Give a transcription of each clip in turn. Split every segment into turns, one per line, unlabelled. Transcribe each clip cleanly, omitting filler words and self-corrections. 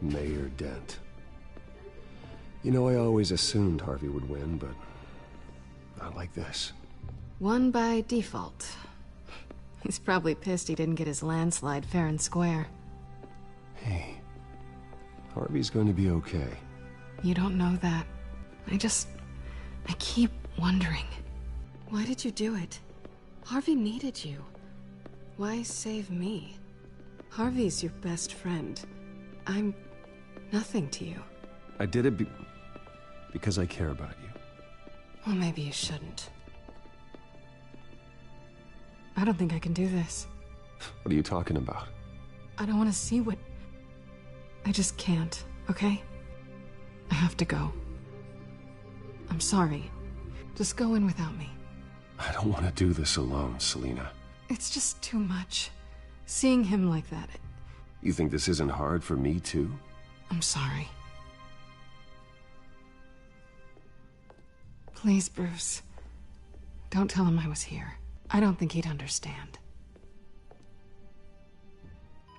Mayor Dent. You know, I always assumed Harvey would win, but not like this.
Won by default. He's probably pissed he didn't get his landslide fair and square.
Hey, Harvey's going to be okay.
You don't know that. I keep wondering. Why did you do it? Harvey needed you. Why save me? Harvey's your best friend. I'm nothing to you.
I did it because I care about you.
Well, maybe you shouldn't. I don't think I can do this.
What are you talking about?
I don't want to see what... I just can't, okay? I have to go. I'm sorry. Just go in without me.
I don't want to do this alone, Selina.
It's just too much. Seeing him like that...
You think this isn't hard for me, too?
I'm sorry. Please, Bruce. Don't tell him I was here. I don't think he'd understand.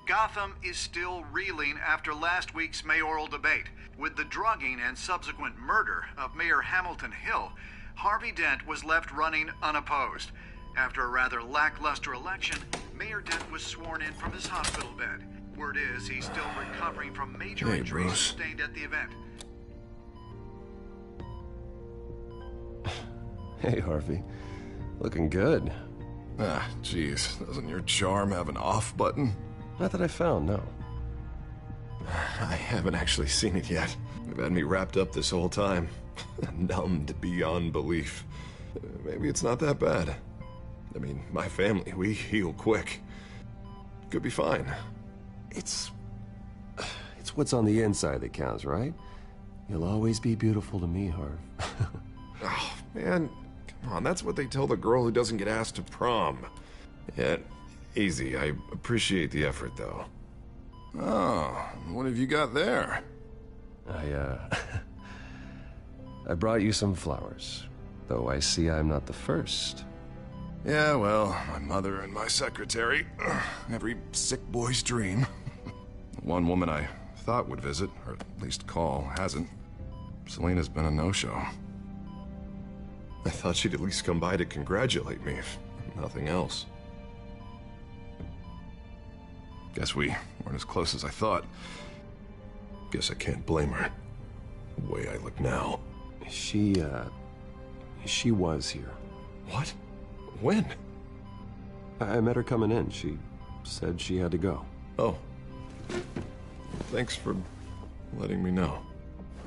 Gotham is still reeling after last week's mayoral debate. With the drugging and subsequent murder of Mayor Hamilton Hill, Harvey Dent was left running unopposed. After a rather lackluster election, Mayor Dent was sworn in from his hospital bed. Word is he's still recovering from major injuries sustained at the event.
Hey, Harvey. Looking good.
Ah, jeez. Doesn't your charm have an off button?
Not that I found, no.
I haven't actually seen it yet. They've had me wrapped up this whole time. Numbed beyond belief. Maybe it's not that bad. I mean, my family, we heal quick. Could be fine.
It's what's on the inside that counts, right? You'll always be beautiful to me, Harv.
Oh, man. Come on, that's what they tell the girl who doesn't get asked to prom. Yeah, easy. I appreciate the effort, though. Oh, what have you got there?
I brought you some flowers. Though I see I'm not the first.
Yeah, well, my mother and my secretary. Every sick boy's dream. One woman I thought would visit, or at least call, hasn't. Selina's been a no-show. I thought she'd at least come by to congratulate me, if nothing else. Guess we weren't as close as I thought. Guess I can't blame her. The way I look now.
She was here.
What? When?
I met her coming in. She said she had to go.
Oh. Thanks for letting me know.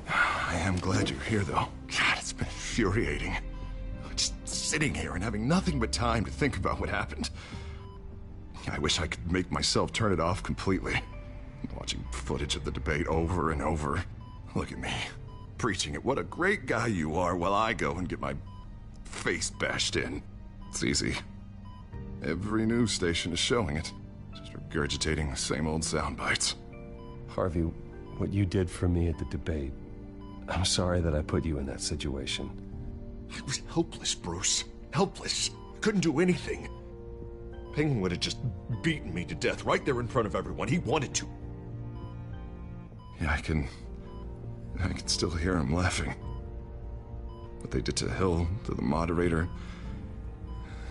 I am glad you're here, though. God, it's been infuriating. Just sitting here and having nothing but time to think about what happened. I wish I could make myself turn it off completely. Watching footage of the debate over and over. Look at me, preaching at what a great guy you are while I go and get my face bashed in. It's easy. Every news station is showing it. Just regurgitating the same old sound bites.
Harvey, what you did for me at the debate, I'm sorry that I put you in that situation.
I was helpless, Bruce. Helpless. Couldn't do anything. Penguin would have just beaten me to death right there in front of everyone. He wanted to. Yeah, I can still hear him laughing. What they did to Hill, to the moderator,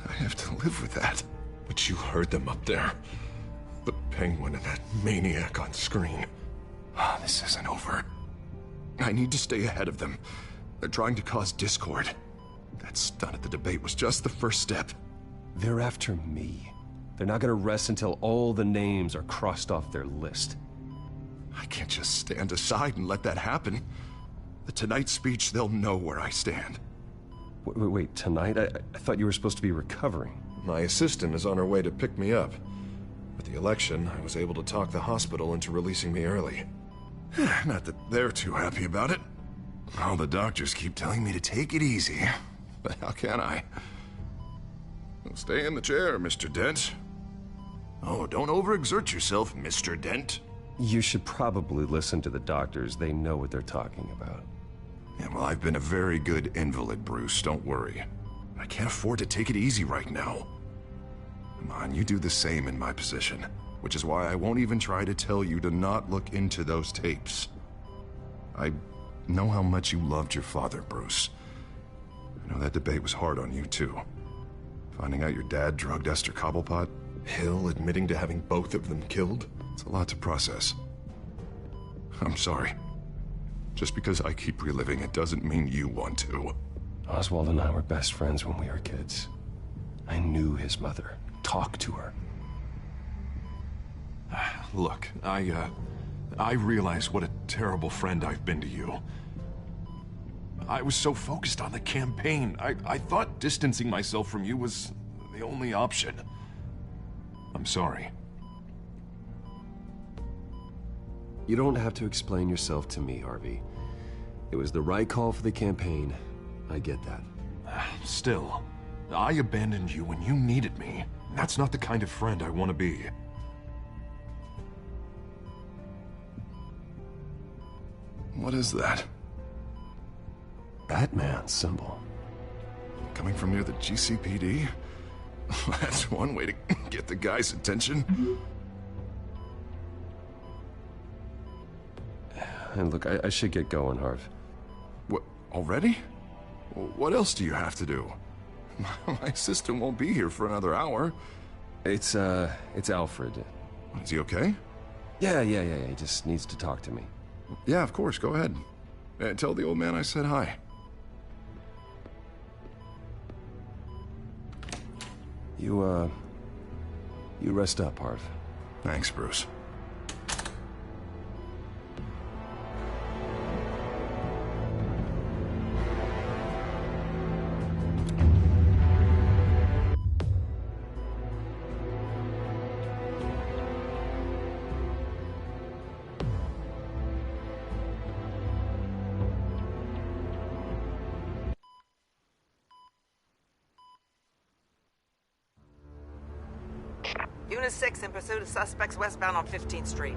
I have to live with that. But you heard them up there. The Penguin and that maniac on screen. This isn't over. I need to stay ahead of them. They're trying to cause discord. That stunt at the debate was just the first step.
They're after me. They're not gonna rest until all the names are crossed off their list.
I can't just stand aside and let that happen. The Tonight speech, they'll know where I stand.
Wait, tonight? I thought you were supposed to be recovering.
My assistant is on her way to pick me up. With the election, I was able to talk the hospital into releasing me early. Not that they're too happy about it. All the doctors keep telling me to take it easy. But how can I? Stay in the chair, Mr. Dent. Oh, don't overexert yourself, Mr. Dent.
You should probably listen to the doctors. They know what they're talking about.
Yeah, well, I've been a very good invalid, Bruce. Don't worry. I can't afford to take it easy right now. Come on, you do the same in my position. which is why I won't even try to tell you to not look into those tapes. I know how much you loved your father, Bruce. I know that debate was hard on you, too. Finding out your dad drugged Esther Cobblepot, Hill admitting to having both of them killed, it's a lot to process. I'm sorry. Just because I keep reliving it doesn't mean you want to.
Oswald and I were best friends when we were kids. I knew his mother. Talked to her.
Look, I realize what a terrible friend I've been to you. I was so focused on the campaign. I thought distancing myself from you was the only option. I'm sorry.
You don't have to explain yourself to me, Harvey. It was the right call for the campaign. I get that.
Still, I abandoned you when you needed me. That's not the kind of friend I want to be. What is that?
Batman symbol.
Coming from near the GCPD? That's one way to get the guy's attention.
And look, I should get going, Harv.
What, already? What else do you have to do? My assistant won't be here for another hour.
It's Alfred.
Is he okay?
Yeah, he just needs to talk to me.
Yeah, of course, go ahead. Tell the old man I said hi.
You rest up, Harv.
Thanks, Bruce.
Unit 6 in pursuit of suspects westbound on 15th Street.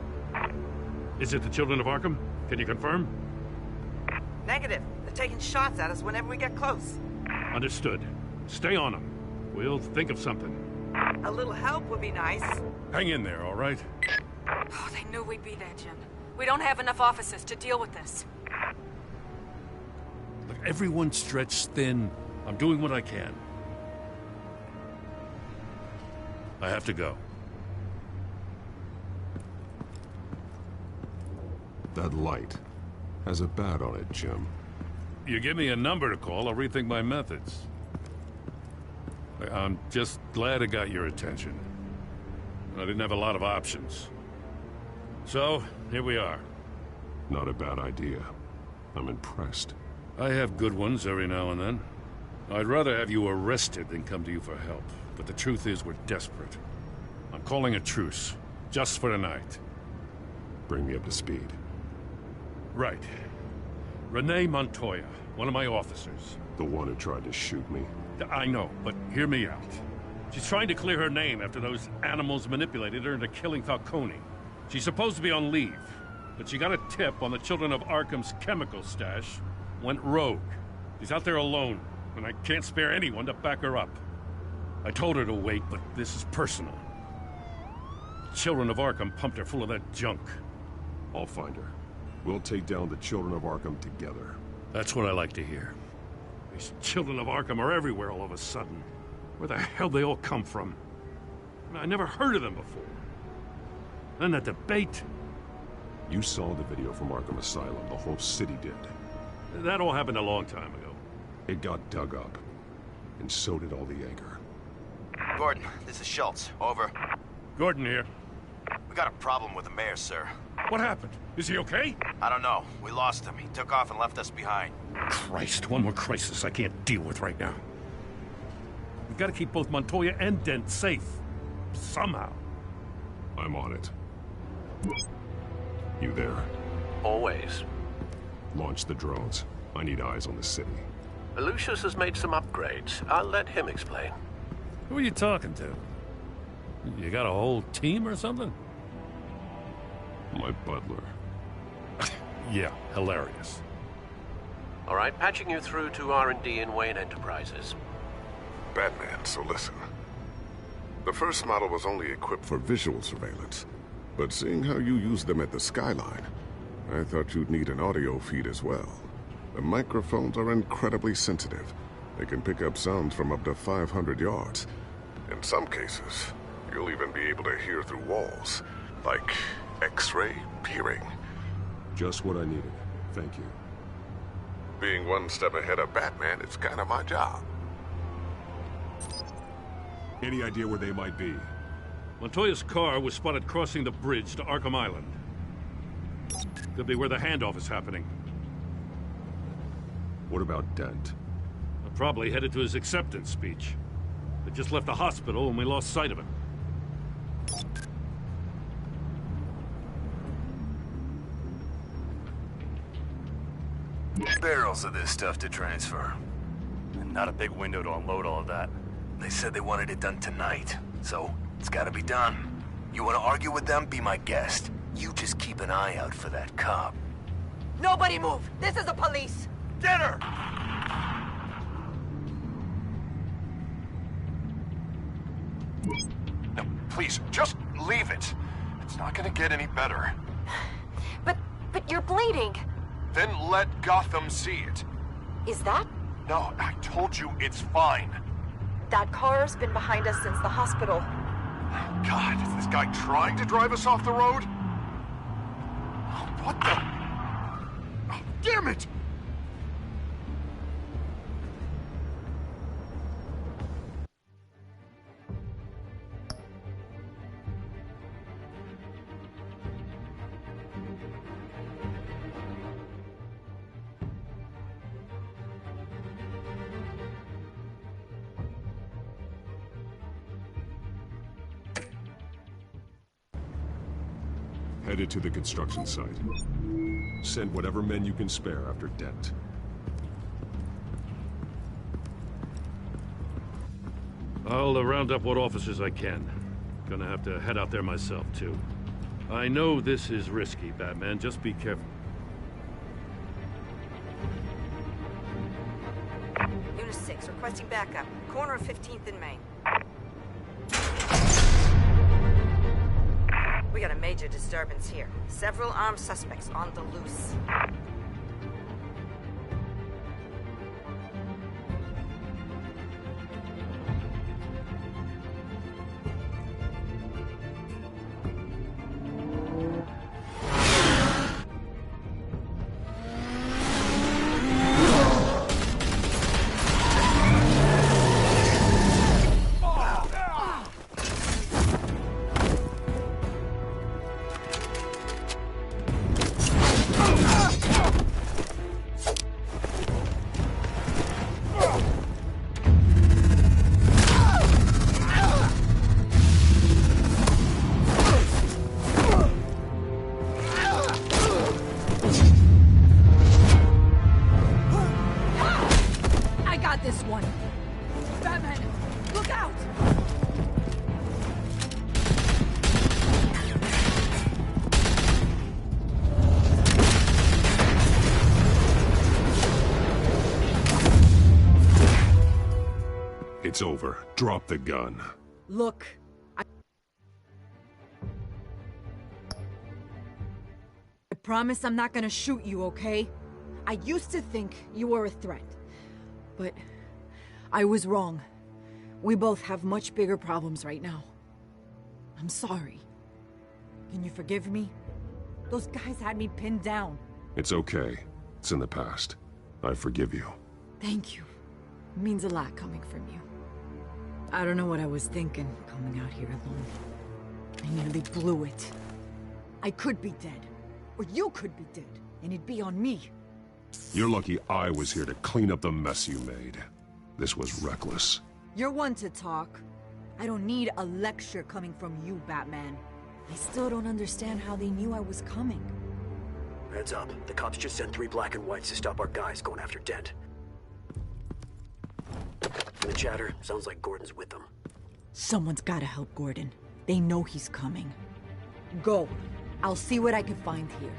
Is it the Children of Arkham? Can you confirm?
Negative. They're taking shots at us whenever we get close.
Understood. Stay on them. We'll think of something.
A little help would be nice.
Hang in there, all right?
Oh, they knew we'd be there, Jim. We don't have enough officers to deal with this.
Look, everyone's stretched thin. I'm doing what I can. I have to go.
That light has a bat on it, Jim.
You give me a number to call, I'll rethink my methods. I'm just glad I got your attention. I didn't have a lot of options. So, here we are.
Not a bad idea. I'm impressed.
I have good ones every now and then. I'd rather have you arrested than come to you for help. But the truth is, we're desperate. I'm calling a truce, just for tonight.
Bring me up to speed.
Right. Renee Montoya, one of my officers.
The one who tried to shoot me.
I know, but hear me out. She's trying to clear her name after those animals manipulated her into killing Falcone. She's supposed to be on leave, but she got a tip on the Children of Arkham's chemical stash, went rogue. She's out there alone, and I can't spare anyone to back her up. I told her to wait, but this is personal. Children of Arkham pumped her full of that junk.
I'll find her. We'll take down the Children of Arkham together.
That's what I like to hear. These Children of Arkham are everywhere all of a sudden. Where the hell they all come from? I never heard of them before. Then that debate.
You saw the video from Arkham Asylum. The whole city did.
That all happened a long time ago.
It got dug up. And so did all the anger.
Gordon, this is Schultz. Over.
Gordon here.
We got a problem with the mayor, sir.
What happened? Is he okay?
I don't know. We lost him. He took off and left us behind.
Christ, one more crisis I can't deal with right now. We've got to keep both Montoya and Dent safe. Somehow.
I'm on it. You there?
Always.
Launch the drones. I need eyes on the city.
Lucius has made some upgrades. I'll let him explain.
Who are you talking to? You got a whole team or something?
My butler.
Yeah, hilarious.
All right, patching you through to R&D in Wayne Enterprises.
Batman, so listen. The first model was only equipped for visual surveillance, but seeing how you use them at the skyline, I thought you'd need an audio feed as well. The microphones are incredibly sensitive. They can pick up sounds from up to 500 yards. In some cases, you'll even be able to hear through walls, like X-ray peering.
Just what I needed. Thank you.
Being one step ahead of Batman is kind of my job.
Any idea where they might be?
Montoya's car was spotted crossing the bridge to Arkham Island. Could be where the handoff is happening.
What about Dent?
Probably headed to his acceptance speech. They just left the hospital and we lost sight of him.
Barrels of this stuff to transfer. And not a big window to unload all of that. They said they wanted it done tonight, so it's gotta be done. You wanna argue with them? Be my guest. You just keep an eye out for that cop.
Nobody move! This is the police!
Get her!
No, please, just leave it. It's not gonna get any better.
But you're bleeding.
Then let Gotham see it.
Is that?
No, I told you it's fine.
That car's been behind us since the hospital.
God, is this guy trying to drive us off the road? What the? Oh, damn it!
Headed to the construction site. Send whatever men you can spare after Dent.
I'll round up what officers I can. Gonna have to head out there myself, too. I know this is risky, Batman. Just be careful.
Unit 6, requesting backup. Corner of 15th and Main. We got a major disturbance here. Several armed suspects on the loose.
It's over. Drop the gun.
Look, I promise I'm not gonna shoot you, okay? I used to think you were a threat, but I was wrong. We both have much bigger problems right now. I'm sorry. Can you forgive me? Those guys had me pinned down.
It's okay. It's in the past. I forgive you.
Thank you. It means a lot coming from you. I don't know what I was thinking, coming out here alone. I nearly blew it. I could be dead. Or you could be dead, and it'd be on me.
You're lucky I was here to clean up the mess you made. This was reckless.
You're one to talk. I don't need a lecture coming from you, Batman. I still don't understand how they knew I was coming.
Heads up. The cops just sent 3 black and whites to stop our guys going after Dent. From the chatter, sounds like Gordon's with them.
Someone's gotta help Gordon. They know he's coming. Go. I'll see what I can find here.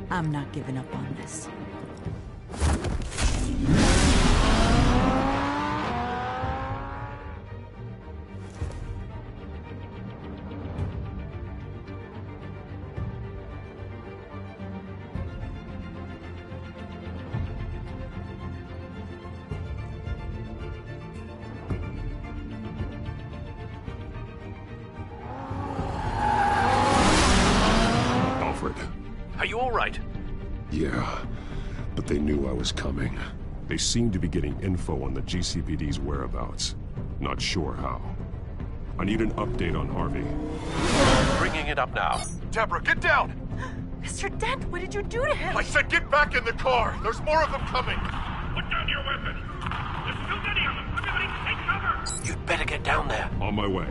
I'm not giving up on this.
you all right?
Yeah, but they knew I was coming. They seemed to be getting info on the GCPD's whereabouts. Not sure how. I need an update on Harvey.
Bringing it up now.
Deborah, get down!
Mr. Dent, what did you do to him?
I said get back in the car! There's more of them coming!
Put down your weapon! There's too many of them! Everybody take cover!
You'd better get down there.
On my way.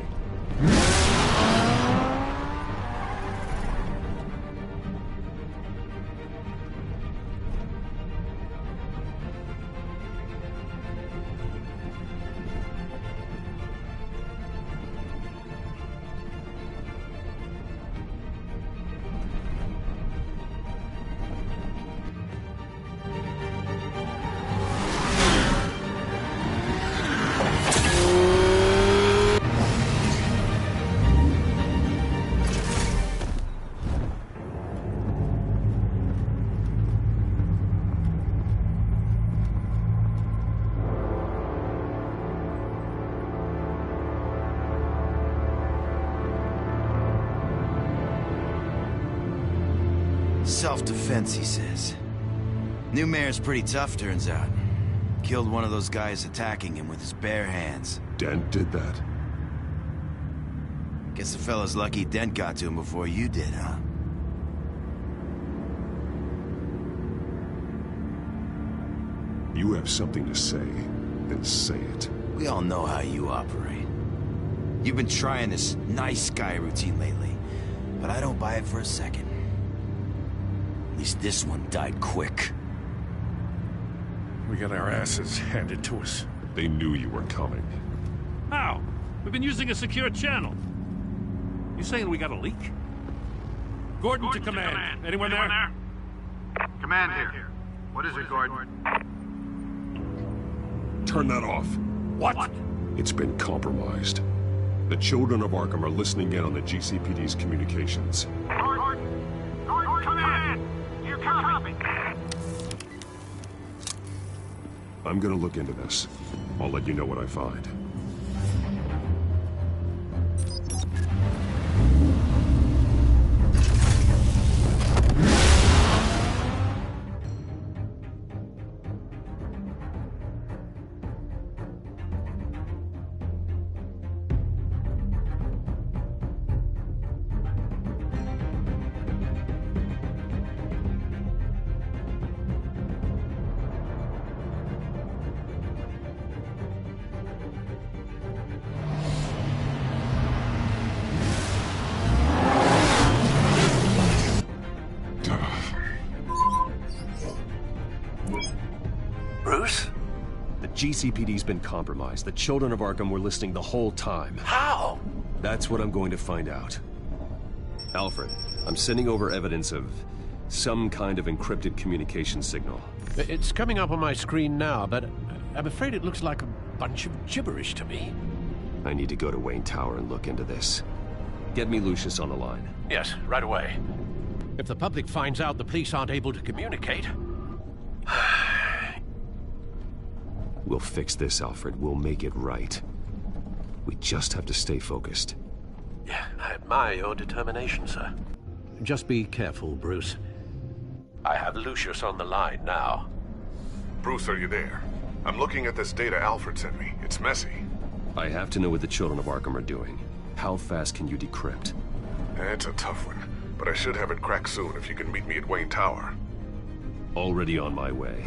Self-defense, he says. New mayor's pretty tough, turns out. Killed one of those guys attacking him with his bare hands.
Dent did that?
Guess the fella's lucky Dent got to him before you did, huh?
You have something to say, then say it.
We all know how you operate. You've been trying this nice guy routine lately, but I don't buy it for a second. At least this one died quick.
We got our asses handed to us.
They knew you were coming.
How? We've been using a secure channel. You saying we got a leak? Gordon to command. Anyone there?
Command here. What is it, Gordon?
Turn that off.
What?
It's been compromised. The children of Arkham are listening in on the GCPD's communications.
Gordon, command! You copy?
I'm gonna look into this. I'll let you know what I find.
Bruce?
The GCPD's been compromised. The children of Arkham were listening the whole time.
How?
That's what I'm going to find out. Alfred, I'm sending over evidence of some kind of encrypted communication signal.
It's coming up on my screen now, but I'm afraid it looks like a bunch of gibberish to me.
I need to go to Wayne Tower and look into this. Get me Lucius on the line.
Yes, right away. If the public finds out the police aren't able to communicate...
We'll fix this, Alfred. We'll make it right. We just have to stay focused.
Yeah, I admire your determination, sir. Just be careful, Bruce. I have Lucius on the line now.
Bruce, are you there? I'm looking at this data Alfred sent me. It's messy.
I have to know what the children of Arkham are doing. How fast can you decrypt?
It's a tough one, but I should have it cracked soon if you can meet me at Wayne Tower.
Already on my way.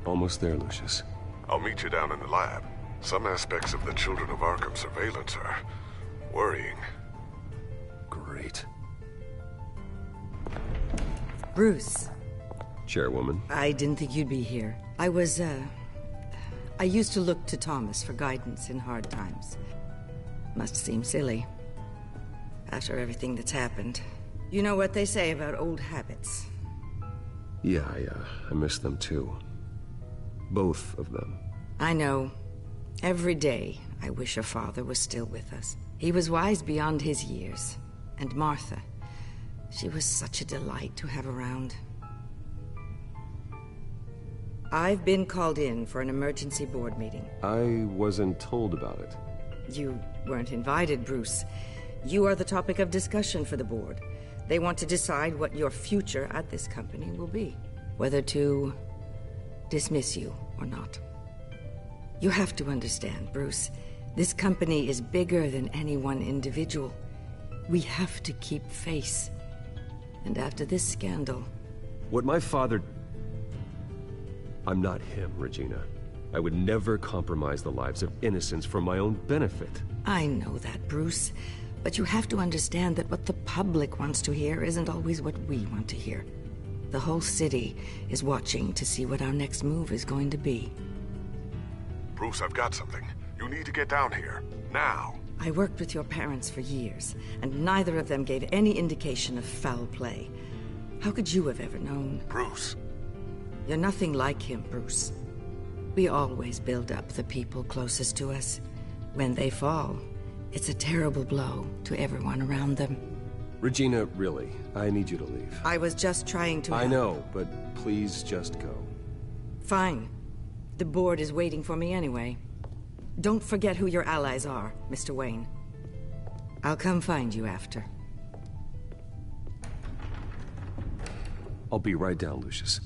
Almost there, Lucius.
I'll meet you down in the lab. Some aspects of the Children of Arkham surveillance are worrying.
Great.
Bruce.
Chairwoman.
I didn't think you'd be here. I used to look to Thomas for guidance in hard times. Must seem silly. After everything that's happened. You know what they say about old habits.
Yeah, I miss them too. Both of them.
I know. Every day, I wish your father was still with us. He was wise beyond his years. And Martha, she was such a delight to have around. I've been called in for an emergency board meeting.
I wasn't told about it.
You weren't invited, Bruce. You are the topic of discussion for the board. They want to decide what your future at this company will be. Whether to dismiss you or not. You have to understand, Bruce. This company is bigger than any one individual. We have to keep face. And after this scandal...
What my father... I'm not him, Regina. I would never compromise the lives of innocents for my own benefit.
I know that, Bruce. But you have to understand that what the public wants to hear isn't always what we want to hear. The whole city is watching to see what our next move is going to be.
Bruce, I've got something. You need to get down here. Now.
I worked with your parents for years, and neither of them gave any indication of foul play. How could you have ever known?
Bruce.
You're nothing like him, Bruce. We always build up the people closest to us. When they fall, it's a terrible blow to everyone around them.
Regina, really, I need you to leave.
I was just trying to help.
I know, but please just go.
Fine. The board is waiting for me anyway. Don't forget who your allies are, Mr. Wayne. I'll come find you after.
I'll be right down, Lucius.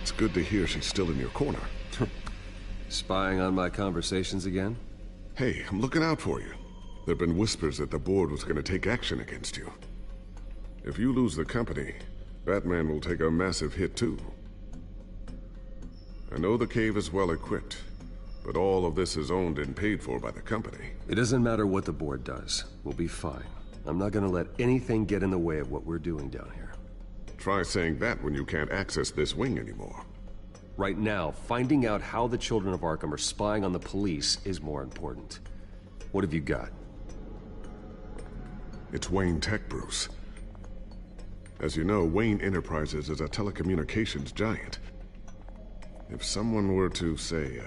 It's good to hear she's still in your corner.
Spying on my conversations again?
Hey, I'm looking out for you. There've been whispers that the board was gonna take action against you. If you lose the company, Batman will take a massive hit too. I know the cave is well equipped, but all of this is owned and paid for by the company.
It doesn't matter what the board does. We'll be fine. I'm not gonna let anything get in the way of what we're doing down here.
Try saying that when you can't access this wing anymore.
Right now, finding out how the children of Arkham are spying on the police is more important. What have you got?
It's Wayne Tech, Bruce. As you know, Wayne Enterprises is a telecommunications giant. If someone were to, say,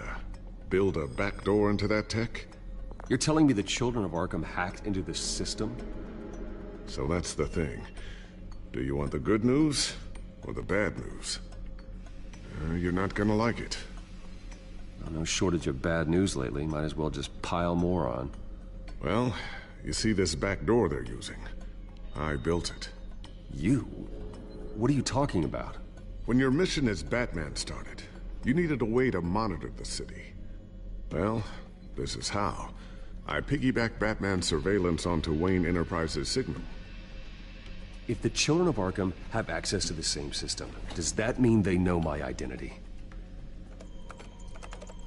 build a backdoor into that tech...
You're telling me the children of Arkham hacked into this system?
So that's the thing. Do you want the good news or the bad news? You're not gonna like it.
No shortage of bad news lately. Might as well just pile more on.
Well, you see this back door they're using? I built it.
You? What are you talking about?
When your mission as Batman started, you needed a way to monitor the city. Well, this is how. I piggybacked Batman's surveillance onto Wayne Enterprises' signal.
If the children of Arkham have access to the same system, does that mean they know my identity?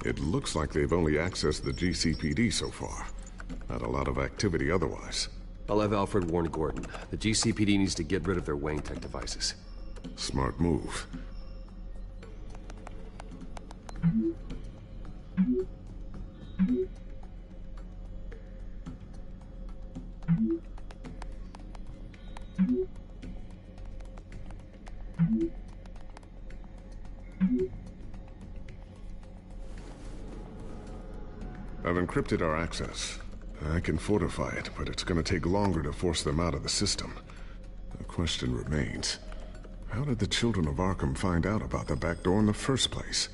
It looks like they've only accessed the GCPD so far. Not a lot of activity otherwise.
I'll have Alfred warn Gordon. The GCPD needs to get rid of their Wayne Tech devices.
Smart move. I've encrypted our access. I can fortify it, but it's gonna take longer to force them out of the system. The question remains, how did the children of Arkham find out about the back door in the first place?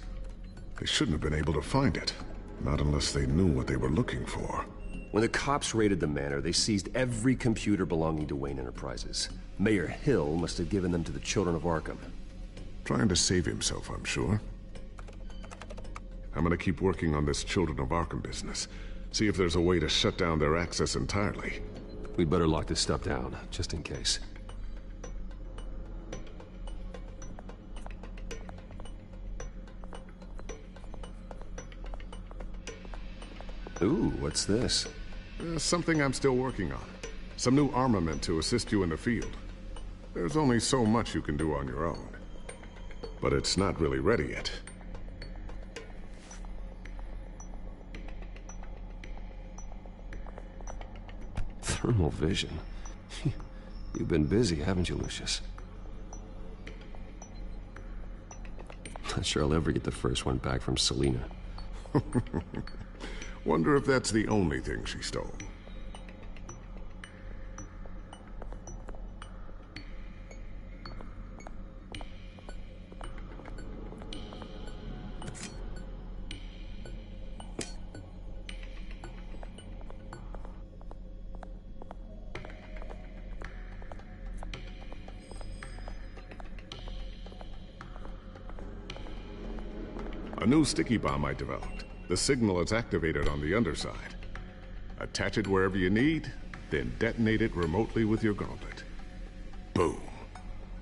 They shouldn't have been able to find it. Not unless they knew what they were looking for.
When the cops raided the manor, they seized every computer belonging to Wayne Enterprises. Mayor Hill must have given them to the children of Arkham.
Trying to save himself, I'm sure. I'm gonna keep working on this Children of Arkham business. See if there's a way to shut down their access entirely.
We'd better lock this stuff down, just in case. Ooh, what's this?
Something I'm still working on. Some new armament to assist you in the field. There's only so much you can do on your own. But it's not really ready yet.
Thermal vision. You've been busy, haven't you, Lucius? Not sure I'll ever get the first one back from Selina.
Wonder if that's the only thing she stole. A new sticky bomb I developed. The signal is activated on the underside. Attach it wherever you need, then detonate it remotely with your gauntlet. Boom.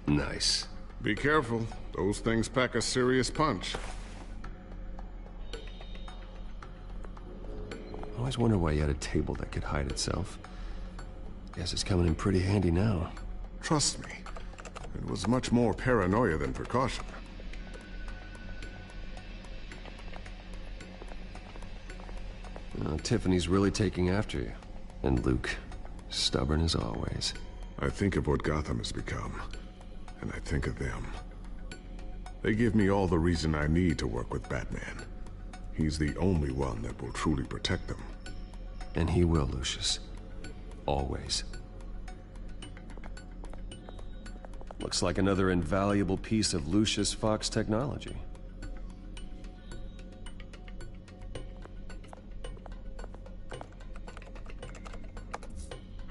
Nice.
Be careful. Those things pack a serious punch.
I always wondered why you had a table that could hide itself. Guess it's coming in pretty handy now.
Trust me, it was much more paranoia than precaution.
Tiffany's really taking after you. And Luke, stubborn as always.
I think of what Gotham has become, and I think of them. They give me all the reason I need to work with Batman. He's the only one that will truly protect them.
And he will, Lucius. Always. Looks like another invaluable piece of Lucius Fox technology.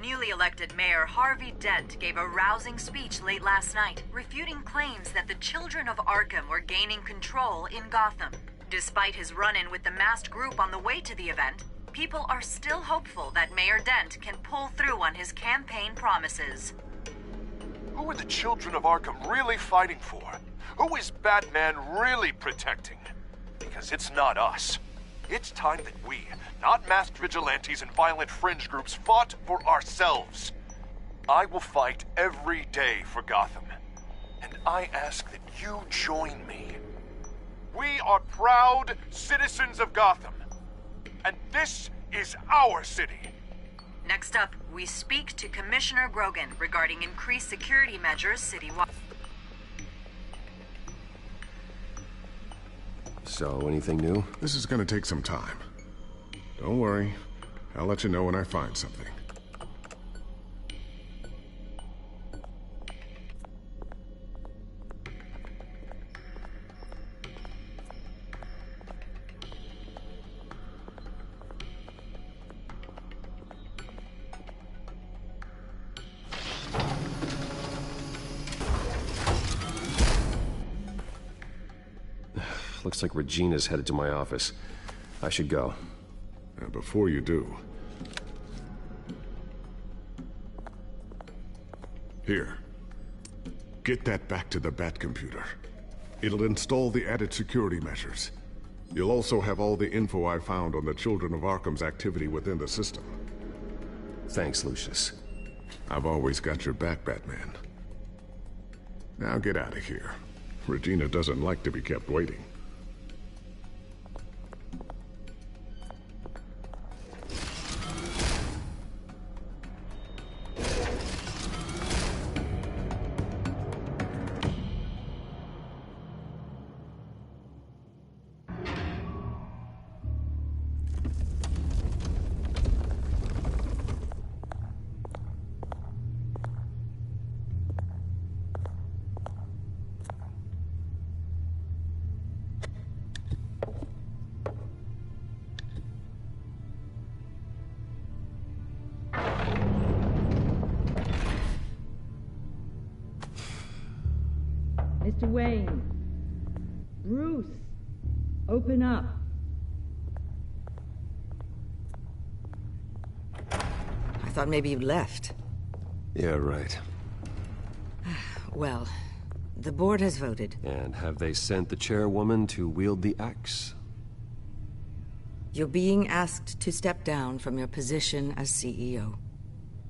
Newly elected Mayor Harvey Dent gave a rousing speech late last night, refuting claims that the children of Arkham were gaining control in Gotham. Despite his run-in with the masked group on the way to the event, people are still hopeful that Mayor Dent can pull through on his campaign promises.
Who are the children of Arkham really fighting for? Who is Batman really protecting? Because it's not us. It's time that we, not masked vigilantes and violent fringe groups, fought for ourselves. I will fight every day for Gotham. And I ask that you join me. We are proud citizens of Gotham. And this is our city.
Next up, we speak to Commissioner Grogan regarding increased security measures citywide.
So, anything new?
This is gonna take some time. Don't worry. I'll let you know when I find something.
Looks like Regina's headed to my office. I should go.
And before you do... Here. Get that back to the Bat computer. It'll install the added security measures. You'll also have all the info I found on the Children of Arkham's activity within the system.
Thanks, Lucius.
I've always got your back, Batman. Now get out of here. Regina doesn't like to be kept waiting.
Mr. Wayne. Bruce, open up.
I thought maybe you left.
Yeah, right.
Well, the board has voted.
And have they sent the chairwoman to wield the axe?
You're being asked to step down from your position as CEO.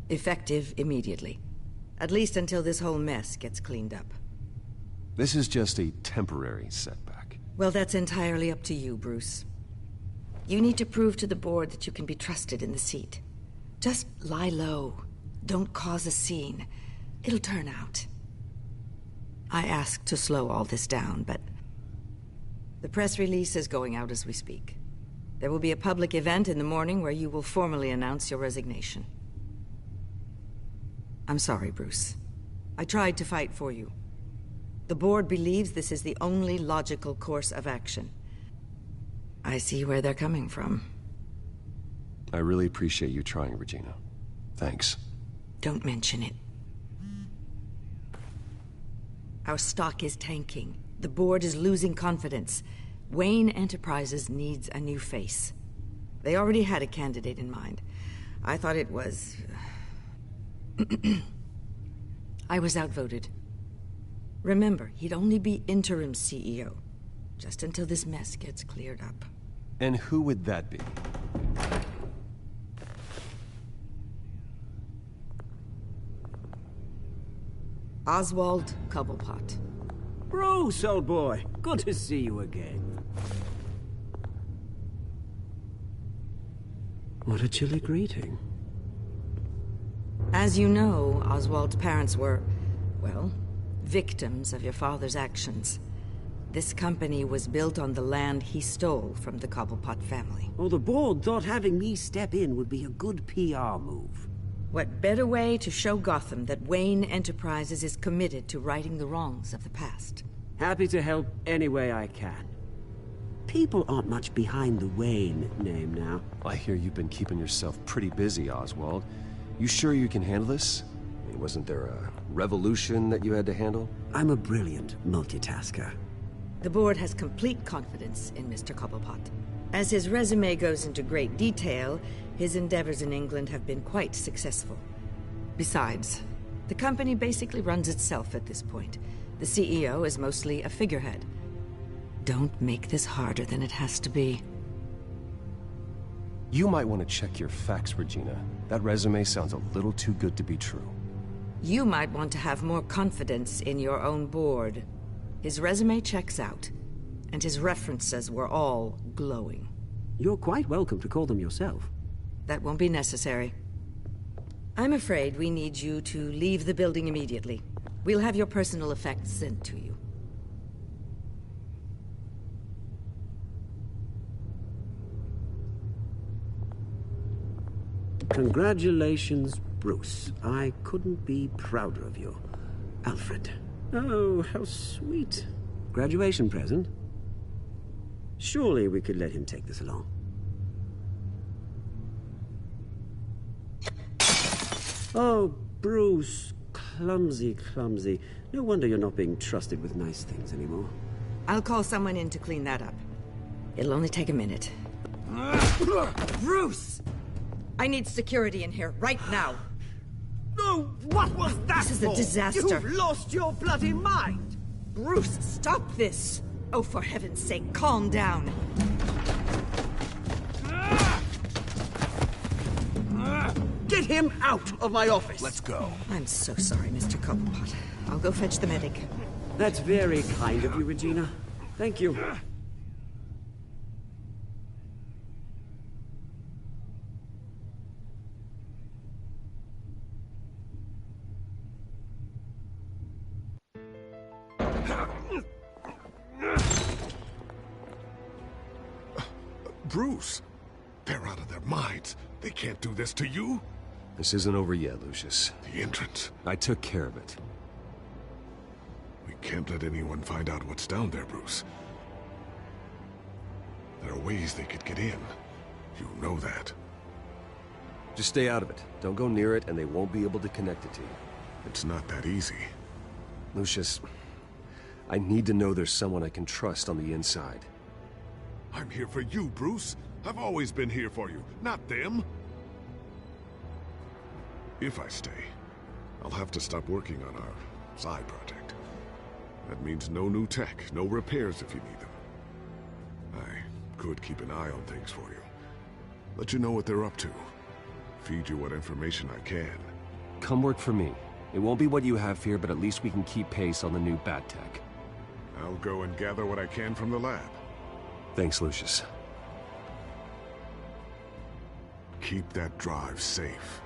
Effective immediately. At least until this whole mess gets cleaned up.
This is just a temporary setback.
Well, that's entirely up to you, Bruce. You need to prove to the board that you can be trusted in the seat. Just lie low. Don't cause a scene. It'll turn out. I asked to slow all this down, but the press release is going out as we speak. There will be a public event in the morning where you will formally announce your resignation. I'm sorry, Bruce. I tried to fight for you. The board believes this is the only logical course of action. I see where they're coming from.
I really appreciate you trying, Regina. Thanks.
Don't mention it. Our stock is tanking. The board is losing confidence. Wayne Enterprises needs a new face. They already had a candidate in mind. I thought it was... I was outvoted. Remember, he'd only be interim CEO, just until this mess gets cleared up.
And who would that be?
Oswald Cobblepot.
Bruce, old boy. Good to see you again. What a chilly greeting.
As you know, Oswald's parents were, well, victims of your father's actions. This company was built on the land he stole from the Cobblepot family.
Oh, the board thought having me step in would be a good PR move.
What better way to show Gotham that Wayne Enterprises is committed to righting the wrongs of the past?
Happy to help any way I can. People aren't much behind the Wayne name now.
I hear you've been keeping yourself pretty busy, Oswald. You sure you can handle this? I mean, wasn't there a revolution that you had to handle?
I'm a brilliant multitasker.
The board has complete confidence in Mr. Cobblepot. As his resume goes into great detail, his endeavors in England have been quite successful. Besides, the company basically runs itself at this point. The CEO is mostly a figurehead. Don't make this harder than it has to be.
You might want to check your facts, Regina. That resume sounds a little too good to be true.
You might want to have more confidence in your own board. His resume checks out, and his references were all glowing.
You're quite welcome to call them yourself.
That won't be necessary. I'm afraid we need you to leave the building immediately. We'll have your personal effects sent to you.
Congratulations, Bruce. I couldn't be prouder of you. Alfred. Oh, how sweet. Graduation present? Surely we could let him take this along. Oh, Bruce. Clumsy, clumsy. No wonder you're not being trusted with nice things anymore.
I'll call someone in to clean that up. It'll only take a minute. Bruce! I need security in here, right now.
No, what was that
This is a disaster.
You've lost your bloody mind!
Bruce, stop this! Oh, for heaven's sake, calm down.
Get him out of my office!
Let's go.
I'm so sorry, Mr. Cobblepot. I'll go fetch the medic.
That's very kind of you, Regina. Thank you.
Bruce, they're out of their minds. They can't do this to you.
This isn't over yet, Lucius.
The entrance.
I took care of it.
We can't let anyone find out what's down there, Bruce. There are ways they could get in. You know that.
Just stay out of it. Don't go near it, and they won't be able to connect it to you.
It's not that easy.
Lucius, I need to know there's someone I can trust on the inside.
I'm here for you, Bruce. I've always been here for you, not them. If I stay, I'll have to stop working on our side project. That means no new tech, no repairs if you need them. I could keep an eye on things for you. Let you know what they're up to. Feed you what information I can.
Come work for me. It won't be what you have here, but at least we can keep pace on the new bat tech.
I'll go and gather what I can from the lab.
Thanks, Lucius.
Keep that drive safe.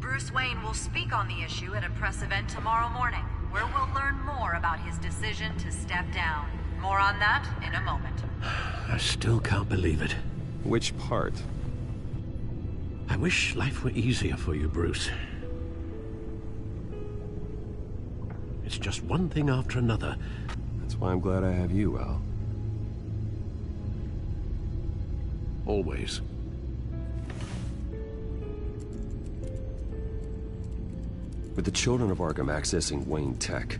Bruce Wayne will speak on the issue at a press event tomorrow morning, where we'll learn more about his decision to step down. More on that in a moment.
I still can't believe it.
Which part?
I wish life were easier for you, Bruce. It's just one thing after another.
That's why I'm glad I have you, Al.
Always.
With the children of Arkham accessing Wayne Tech,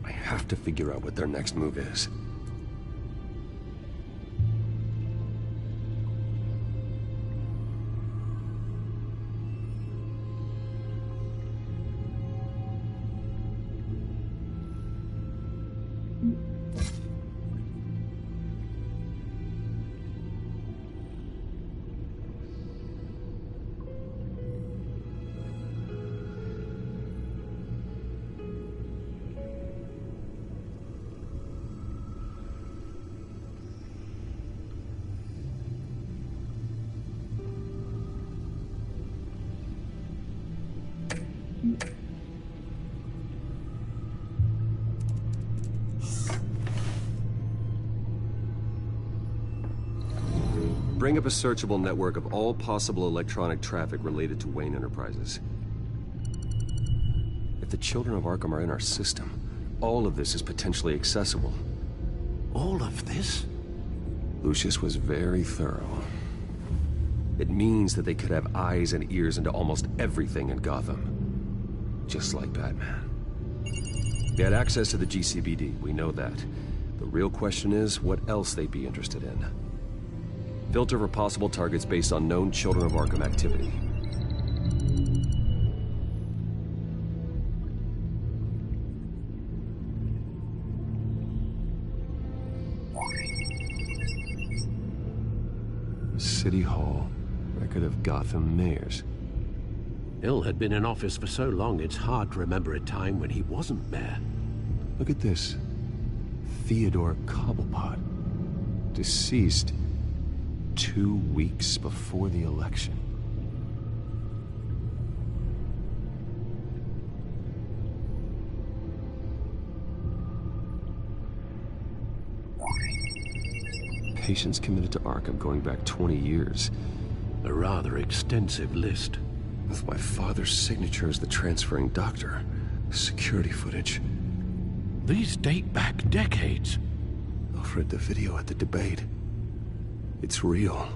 I have to figure out what their next move is. Bring up a searchable network of all possible electronic traffic related to Wayne Enterprises. If the children of Arkham are in our system, all of this is potentially accessible.
All of this?
Lucius was very thorough. It means that they could have eyes and ears into almost everything in Gotham. Just like Batman. They had access to the GCPD, we know that. The real question is, what else they'd be interested in. Filter for possible targets based on known Children of Arkham activity. City Hall. Record of Gotham mayors.
Hill had been in office for so long, it's hard to remember a time when he wasn't mayor.
Look at this. Theodore Cobblepot. Deceased 2 weeks before the election. Patients committed to Arkham going back 20 years.
A rather extensive list.
With my father's signature as the transferring doctor. Security footage.
These date back decades.
I've read the video at the debate. It's real.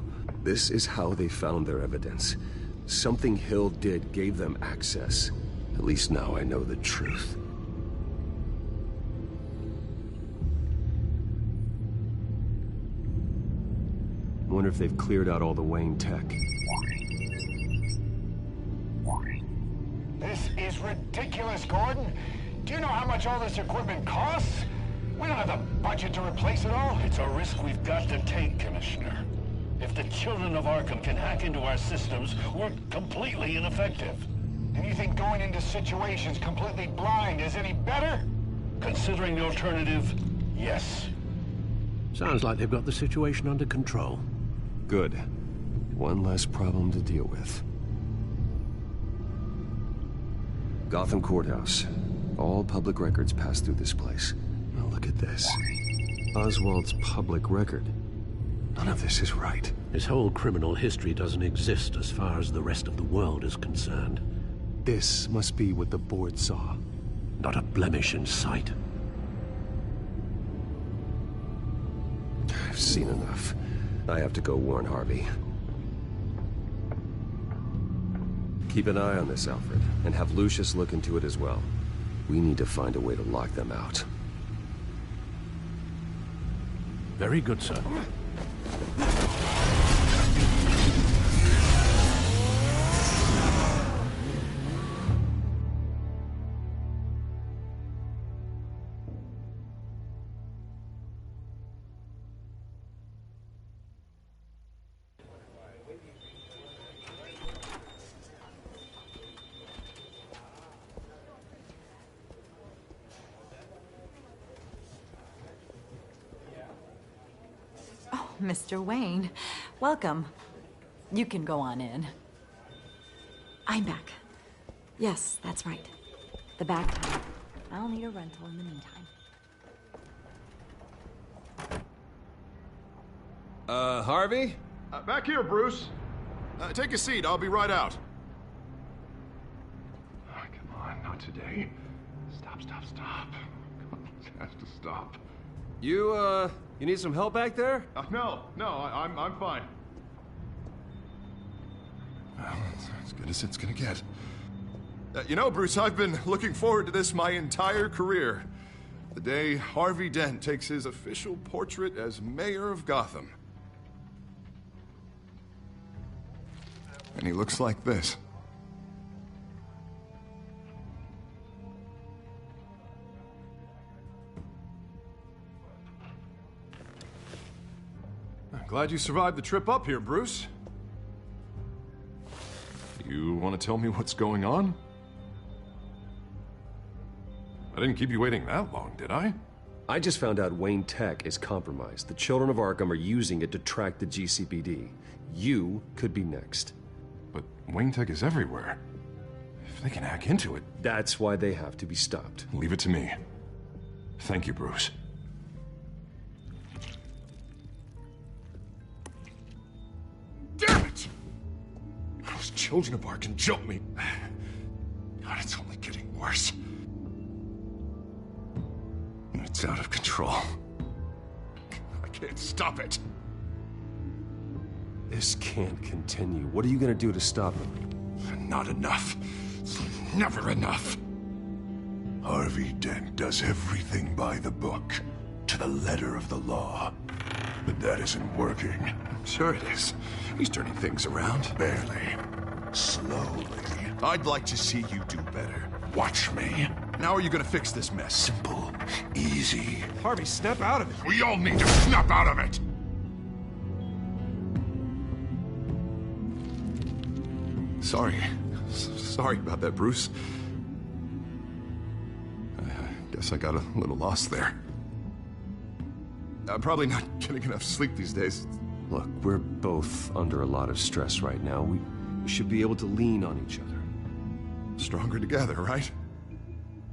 This is how they found their evidence. Something Hill did gave them access. At least now I know the truth. I wonder if they've cleared out all the Wayne tech.
This is ridiculous, Gordon. Do you know how much all this equipment costs? We don't have the budget to replace it all.
It's a risk we've got to take, Commissioner. If the children of Arkham can hack into our systems, we're completely ineffective.
And you think going into situations completely blind is any better?
Considering the alternative, yes.
Sounds like they've got the situation under control.
Good. One less problem to deal with. Gotham Courthouse. All public records pass through this place. Now look at this. Oswald's public record. None of this is right.
His whole criminal history doesn't exist as far as the rest of the world is concerned.
This must be what the board saw.
Not a blemish in sight.
I've seen enough. I have to go warn Harvey. Keep an eye on this, Alfred, and have Lucius look into it as well. We need to find a way to lock them out.
Very good, sir.
Mr. Wayne, welcome. You can go on in.
I'm back. Yes, that's right. The back time. I'll need a rental in the meantime.
Harvey?
Back here, Bruce. Take a seat. I'll be right out.
Oh, come on, not today. Stop. Come on, it has to stop.
You need some help back there?
No, I'm fine. Well, it's as good as it's gonna get. You know, Bruce, I've been looking forward to this my entire career. The day Harvey Dent takes his official portrait as mayor of Gotham. And he looks like this. I'm glad you survived the trip up here, Bruce. You want to tell me what's going on? I didn't keep you waiting that long, did I?
I just found out Wayne Tech is compromised. The children of Arkham are using it to track the GCPD. You could be next.
But Wayne Tech is everywhere. If they can hack into it...
That's why they have to be stopped.
Leave it to me. Thank you, Bruce. Damn it! Those children of Arkham jumped me. God, it's only getting worse. It's out of control. I can't stop it.
This can't continue. What are you gonna do to stop them?
Not enough. Never enough.
Harvey Dent does everything by the book, to the letter of the law. But that isn't working.
Sure it is. He's turning things around.
Barely. Slowly.
I'd like to see you do better.
Watch me.
Now are you gonna fix this mess?
Simple. Easy.
Harvey, snap out of it.
We all need to snap out of it!
Sorry about that, Bruce. I guess I got a little lost there. I'm probably not getting enough sleep these days.
Look, we're both under a lot of stress right now. We should be able to lean on each other.
Stronger together, right?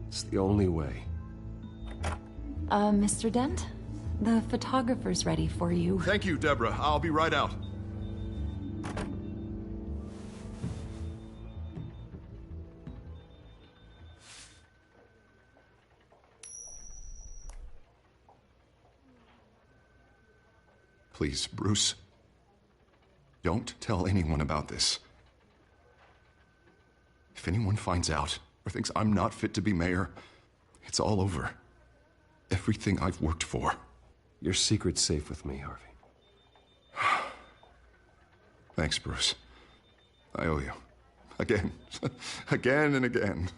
It's the only way.
Mr. Dent? The photographer's ready for you.
Thank you, Deborah. I'll be right out. Please, Bruce. Don't tell anyone about this. If anyone finds out or thinks I'm not fit to be mayor, it's all over. Everything I've worked for.
Your secret's safe with me, Harvey.
Thanks, Bruce. I owe you. Again. Again and again.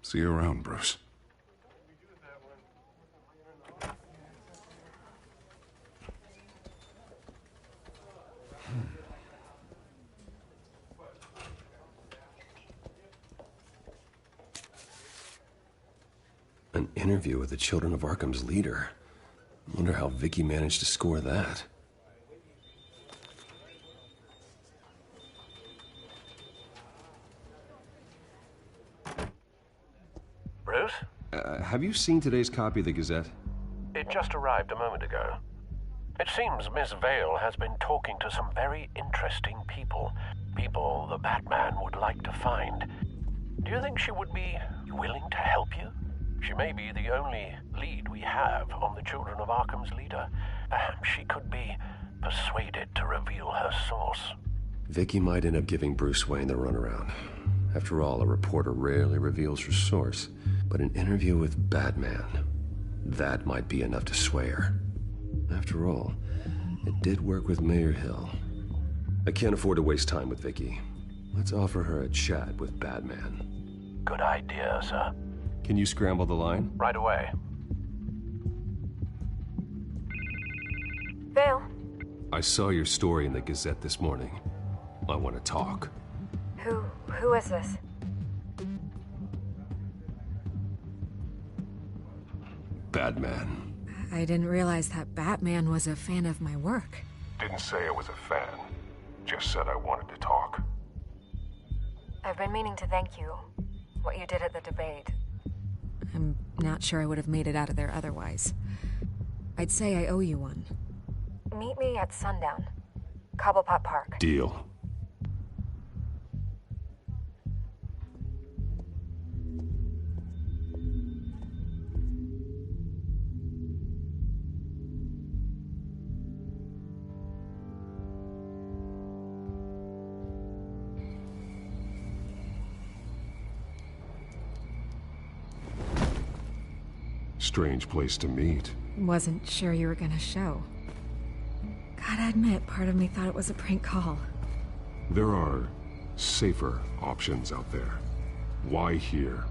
See you around, Bruce.
An interview with the Children of Arkham's leader. Wonder how Vicky managed to score that.
Bruce?
Have you seen today's copy of the Gazette?
It just arrived a moment ago. It seems Miss Vale has been talking to some very interesting people. People the Batman would like to find. Do you think she would be willing to help you? She may be the only lead we have on the Children of Arkham's leader. Perhaps she could be persuaded to reveal her source.
Vicky might end up giving Bruce Wayne the runaround. After all, a reporter rarely reveals her source. But an interview with Batman, that might be enough to sway her. After all, it did work with Mayor Hill. I can't afford to waste time with Vicky. Let's offer her a chat with Batman.
Good idea, sir.
Can you scramble the line?
Right away.
Vale.
I saw your story in the Gazette this morning. I want to talk.
Who is this?
Batman.
I didn't realize that Batman was a fan of my work.
Didn't say I was a fan. Just said I wanted to talk.
I've been meaning to thank you. What you did at the debate.
I'm not sure I would have made it out of there otherwise. I'd say I owe you one.
Meet me at sundown. Cobblepot Park.
Deal.
Strange place to meet.
Wasn't sure you were gonna show. Gotta admit, part of me thought it was a prank call.
There are safer options out there. Why here?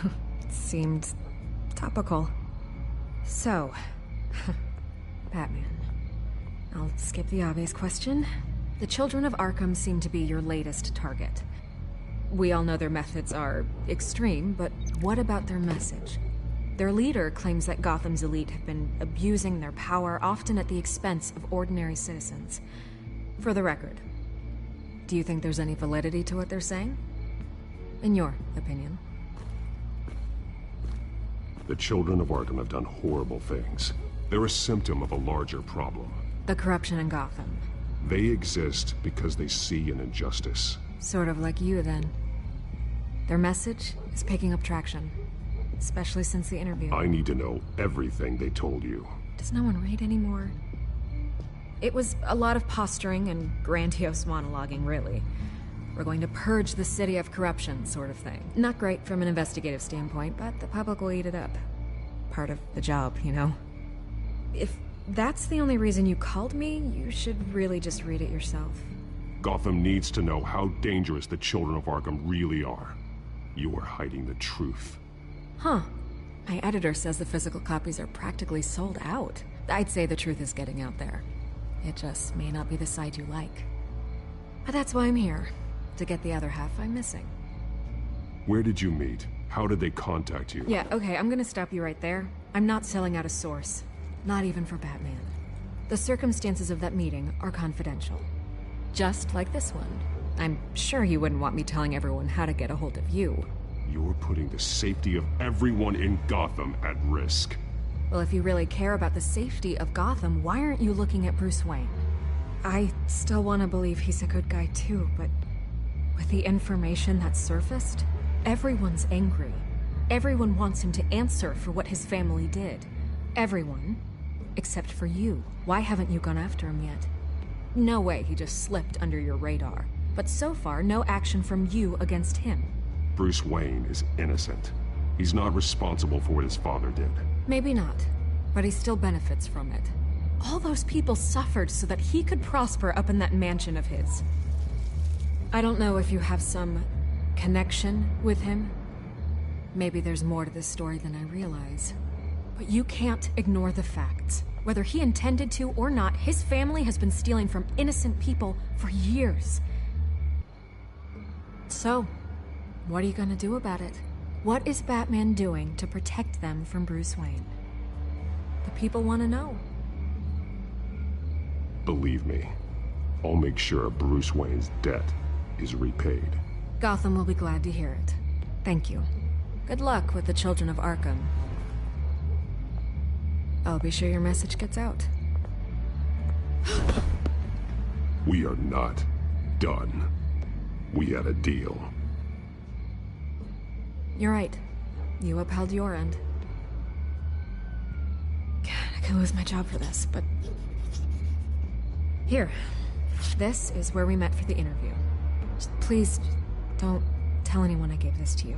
It seemed topical. So, Batman. I'll skip the obvious question. The Children of Arkham seem to be your latest target. We all know their methods are extreme, but what about their message? Their leader claims that Gotham's elite have been abusing their power, often at the expense of ordinary citizens. For the record, do you think there's any validity to what they're saying? In your opinion?
The Children of Arkham have done horrible things. They're a symptom of a larger problem.
The corruption in Gotham.
They exist because they see an injustice.
Sort of like you, then. Their message is picking up traction. Especially since the interview.
I need to know everything they told you.
Does no one read anymore? It was a lot of posturing and grandiose monologuing, really. We're going to purge the city of corruption, sort of thing. Not great from an investigative standpoint, but the public will eat it up. Part of the job, you know? If that's the only reason you called me, you should really just read it yourself.
Gotham needs to know how dangerous the Children of Arkham really are. You are hiding the truth.
Huh. My editor says the physical copies are practically sold out. I'd say the truth is getting out there. It just may not be the side you like. But that's why I'm here. To get the other half I'm missing.
Where did you meet? How did they contact you?
Yeah, okay, I'm gonna stop you right there. I'm not selling out a source. Not even for Batman. The circumstances of that meeting are confidential. Just like this one. I'm sure you wouldn't want me telling everyone how to get a hold of you.
You're putting the safety of everyone in Gotham at risk.
Well, if you really care about the safety of Gotham, why aren't you looking at Bruce Wayne? I still want to believe he's a good guy too, but with the information that's surfaced, everyone's angry. Everyone wants him to answer for what his family did. Everyone, except for you. Why haven't you gone after him yet? No way he just slipped under your radar. But so far, no action from you against him.
Bruce Wayne is innocent. He's not responsible for what his father did.
Maybe not, but he still benefits from it. All those people suffered so that he could prosper up in that mansion of his. I don't know if you have some connection with him. Maybe there's more to this story than I realize. But you can't ignore the facts. Whether he intended to or not, his family has been stealing from innocent people for years. So, what are you gonna do about it? What is Batman doing to protect them from Bruce Wayne? The people want to know.
Believe me, I'll make sure Bruce Wayne's debt is repaid.
Gotham will be glad to hear it. Thank you.
Good luck with the children of Arkham. I'll be sure your message gets out.
We are not done. We had a deal.
You're right. You upheld your end. God, I could lose my job for this, but... Here. This is where we met for the interview. Just please, don't tell anyone I gave this to you.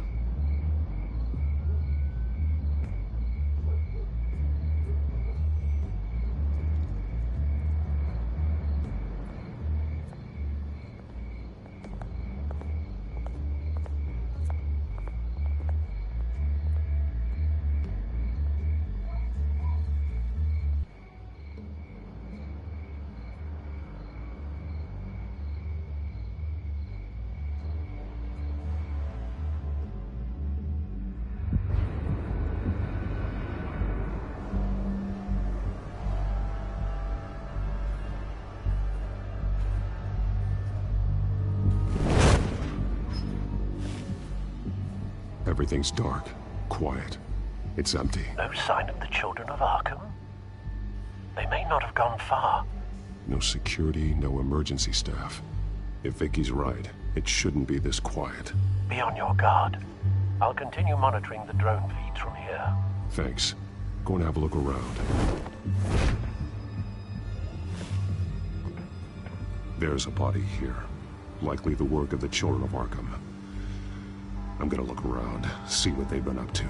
Everything's dark, quiet. It's empty.
No sign of the children of Arkham? They may not have gone far.
No security, no emergency staff. If Vicky's right, it shouldn't be this quiet.
Be on your guard. I'll continue monitoring the drone feeds from here.
Thanks. Go and have a look around. There's a body here. Likely the work of the children of Arkham. I'm gonna look around, see what they've been up to.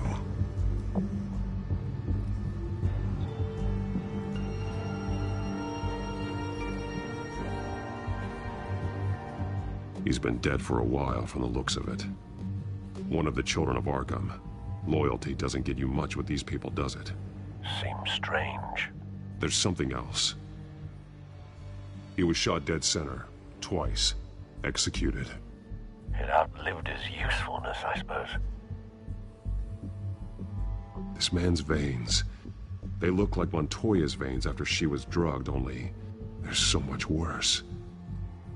He's been dead for a while from the looks of it. One of the children of Arkham. Loyalty doesn't get you much with these people, does it?
Seems strange.
There's something else. He was shot dead center, twice, executed.
It outlived his usefulness, I suppose.
This man's veins. They look like Montoya's veins after she was drugged, only they're so much worse.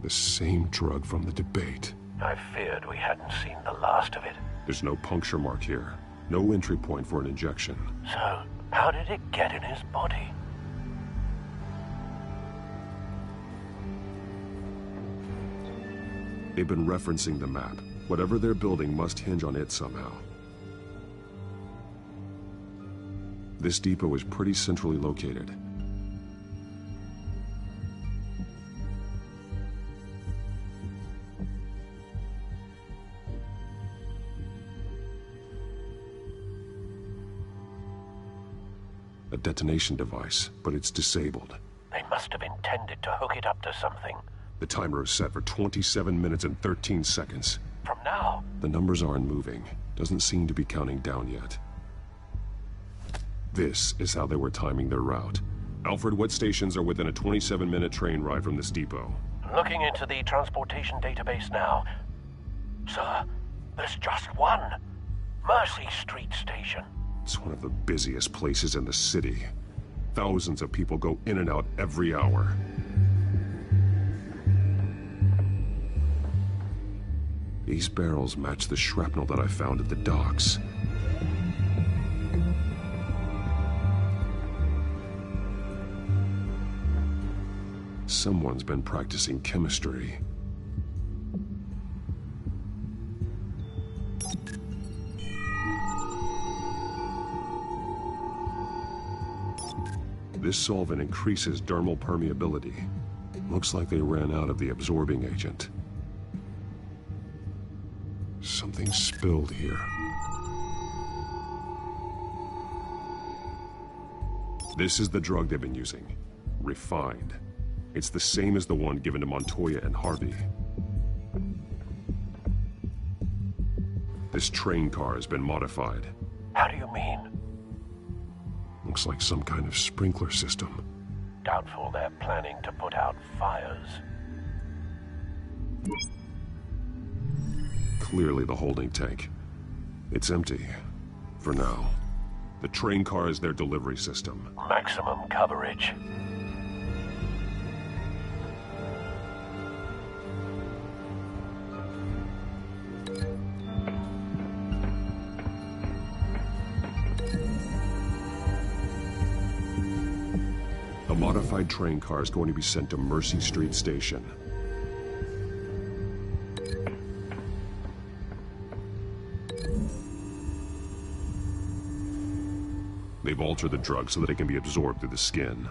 The same drug from the debate.
I feared we hadn't seen the last of it.
There's no puncture mark here. No entry point for an injection.
So, how did it get in his body?
They've been referencing the map. Whatever they're building must hinge on it somehow. This depot is pretty centrally located. A detonation device, but it's disabled.
They must have intended to hook it up to something.
The timer is set for 27 minutes and 13 seconds.
From now?
The numbers aren't moving. Doesn't seem to be counting down yet. This is how they were timing their route. Alfred, what stations are within a 27-minute train ride from this depot?
Looking into the transportation database now. Sir, there's just one. Mercy Street Station.
It's one of the busiest places in the city. Thousands of people go in and out every hour. These barrels match the shrapnel that I found at the docks. Someone's been practicing chemistry. This solvent increases dermal permeability. Looks like they ran out of the absorbing agent. Something spilled here. This is the drug they've been using. Refined. It's the same as the one given to Montoya and Harvey. This train car has been modified.
How do you mean?
Looks like some kind of sprinkler system.
Doubtful they're planning to put out fires.
Clearly the holding tank. It's empty. For now. The train car is their delivery system.
Maximum coverage.
modified train car is going to be sent to Mercy Street Station. They've altered the drug so that it can be absorbed through the skin.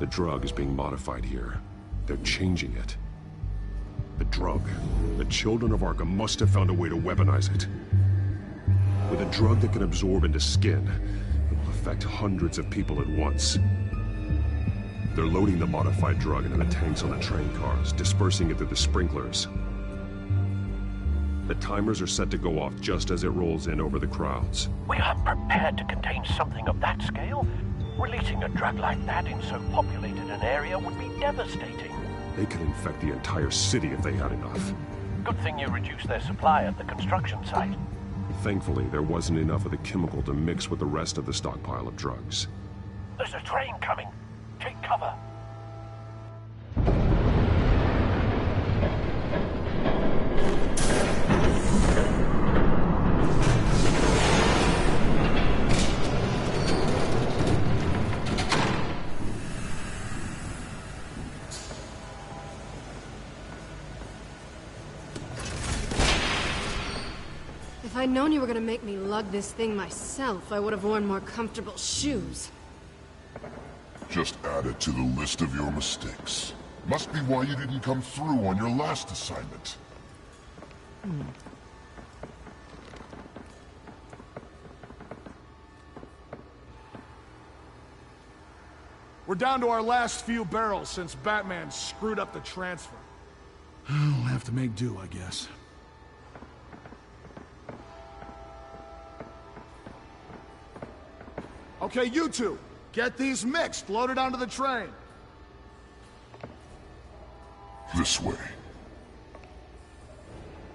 The drug is being modified here. They're changing it. The drug. The children of Arkham must have found a way to weaponize it. With a drug that can absorb into skin, it will affect hundreds of people at once. They're loading the modified drug into the tanks on the train cars, dispersing it through the sprinklers. The timers are set to go off just as it rolls in over the crowds.
We aren't prepared to contain something of that scale. Releasing a drug like that in so populated an area would be devastating.
They could infect the entire city if they had enough.
Good thing you reduced their supply at the construction site.
Thankfully, there wasn't enough of the chemical to mix with the rest of the stockpile of drugs.
There's a train coming. Take cover.
If I'd known you were gonna make me lug this thing myself, I would have worn more comfortable shoes.
Just add it to the list of your mistakes. Must be why you didn't come through on your last assignment.
We're down to our last few barrels since Batman screwed up the transfer. We'll have to make do, I guess. Okay, you two, get these mixed, loaded onto the train.
This way.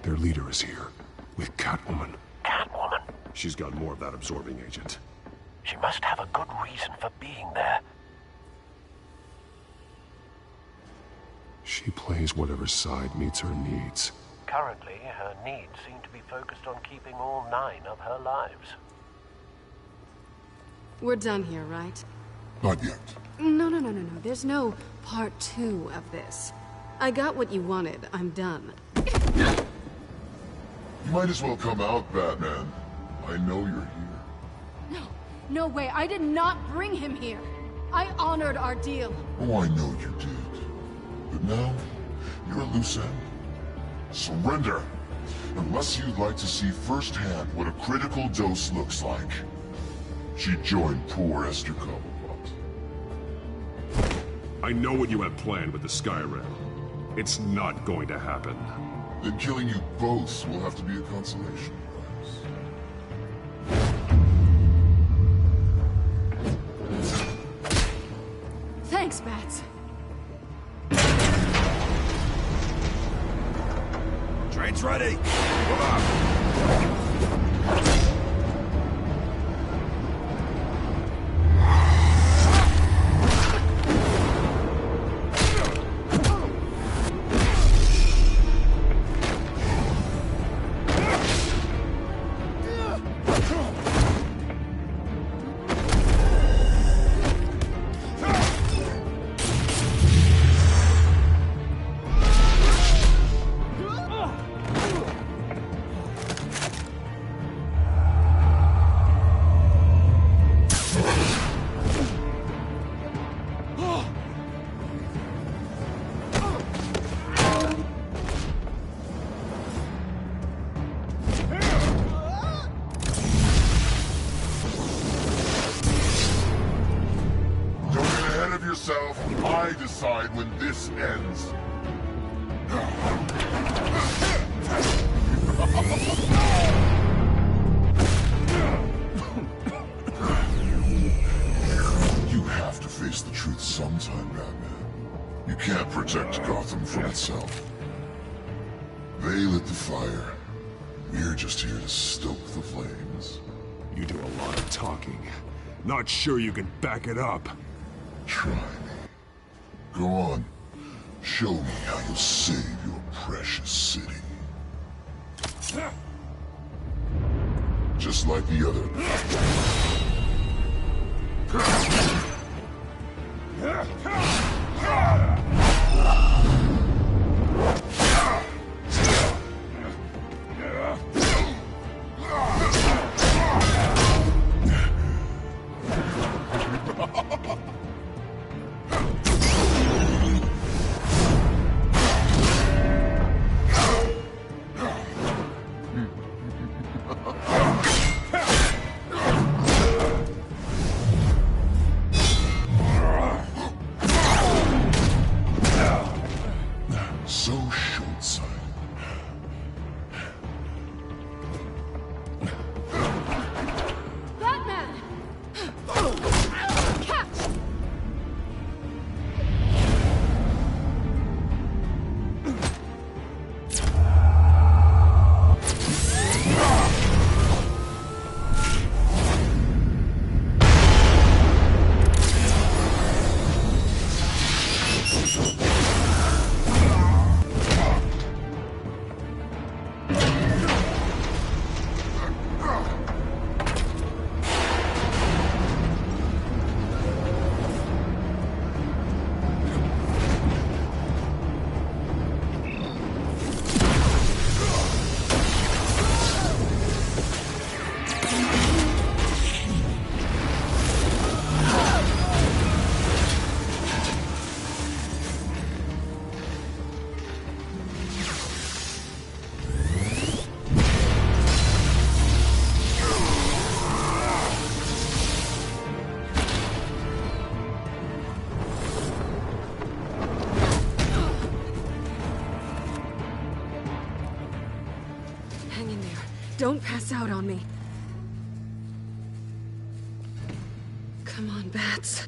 Their leader is here, with Catwoman.
Catwoman?
She's got more of that absorbing agent.
She must have a good reason for being there.
She plays whatever side meets her needs.
Currently, her needs seem to be focused on keeping all 9 of her lives.
We're done here, right?
Not yet.
No. There's no part 2 of this. I got what you wanted. I'm done.
You might as well come out, Batman. I know you're here.
No way. I did not bring him here. I honored our deal.
Oh, I know you did. But now, you're a loose end. Surrender! Unless you'd like to see firsthand what a critical dose looks like. She joined poor Esther Cobblepot.
I know what you have planned with the Skyrail. It's not going to happen.
Then killing you both will have to be a consolation prize.
Thanks, Bats.
Train's ready! Come on!
I decide when this ends. You have to face the truth sometime, Batman. You can't protect Gotham from itself. They lit the fire. We're just here to stoke the flames.
You do a lot of talking,
Not sure you can back it up.
Try me. Go on. Show me how you'll save your precious city. Just like the other. So short-sighted.
Batman! Catch! Hang in there. Don't pass out on me. Come on, Bats.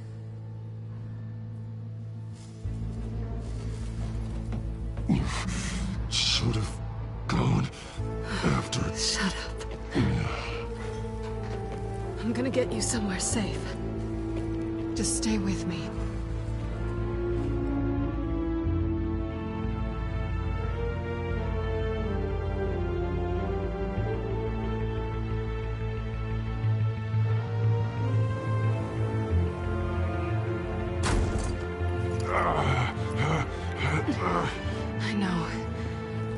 Should have gone after it.
Shut up. I'm gonna get you somewhere safe. Just stay with me. I know.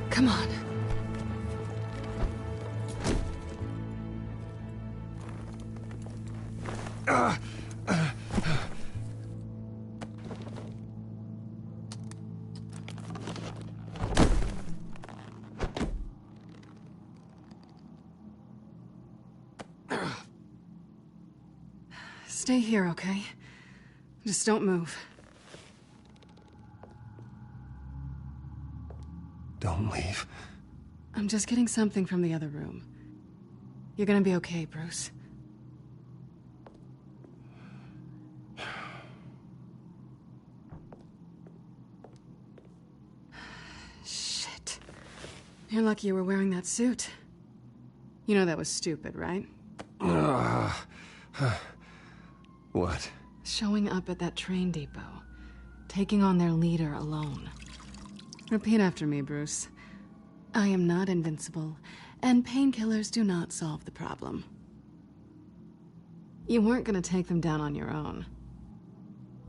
Come on. Stay here, okay? Just don't move.
Don't leave.
I'm just getting something from the other room. You're gonna be okay, Bruce. Shit. You're lucky you were wearing that suit. You know that was stupid, right?
What?
Showing up at that train depot. Taking on their leader alone. Repeat after me, Bruce. I am not invincible, and painkillers do not solve the problem. You weren't gonna take them down on your own.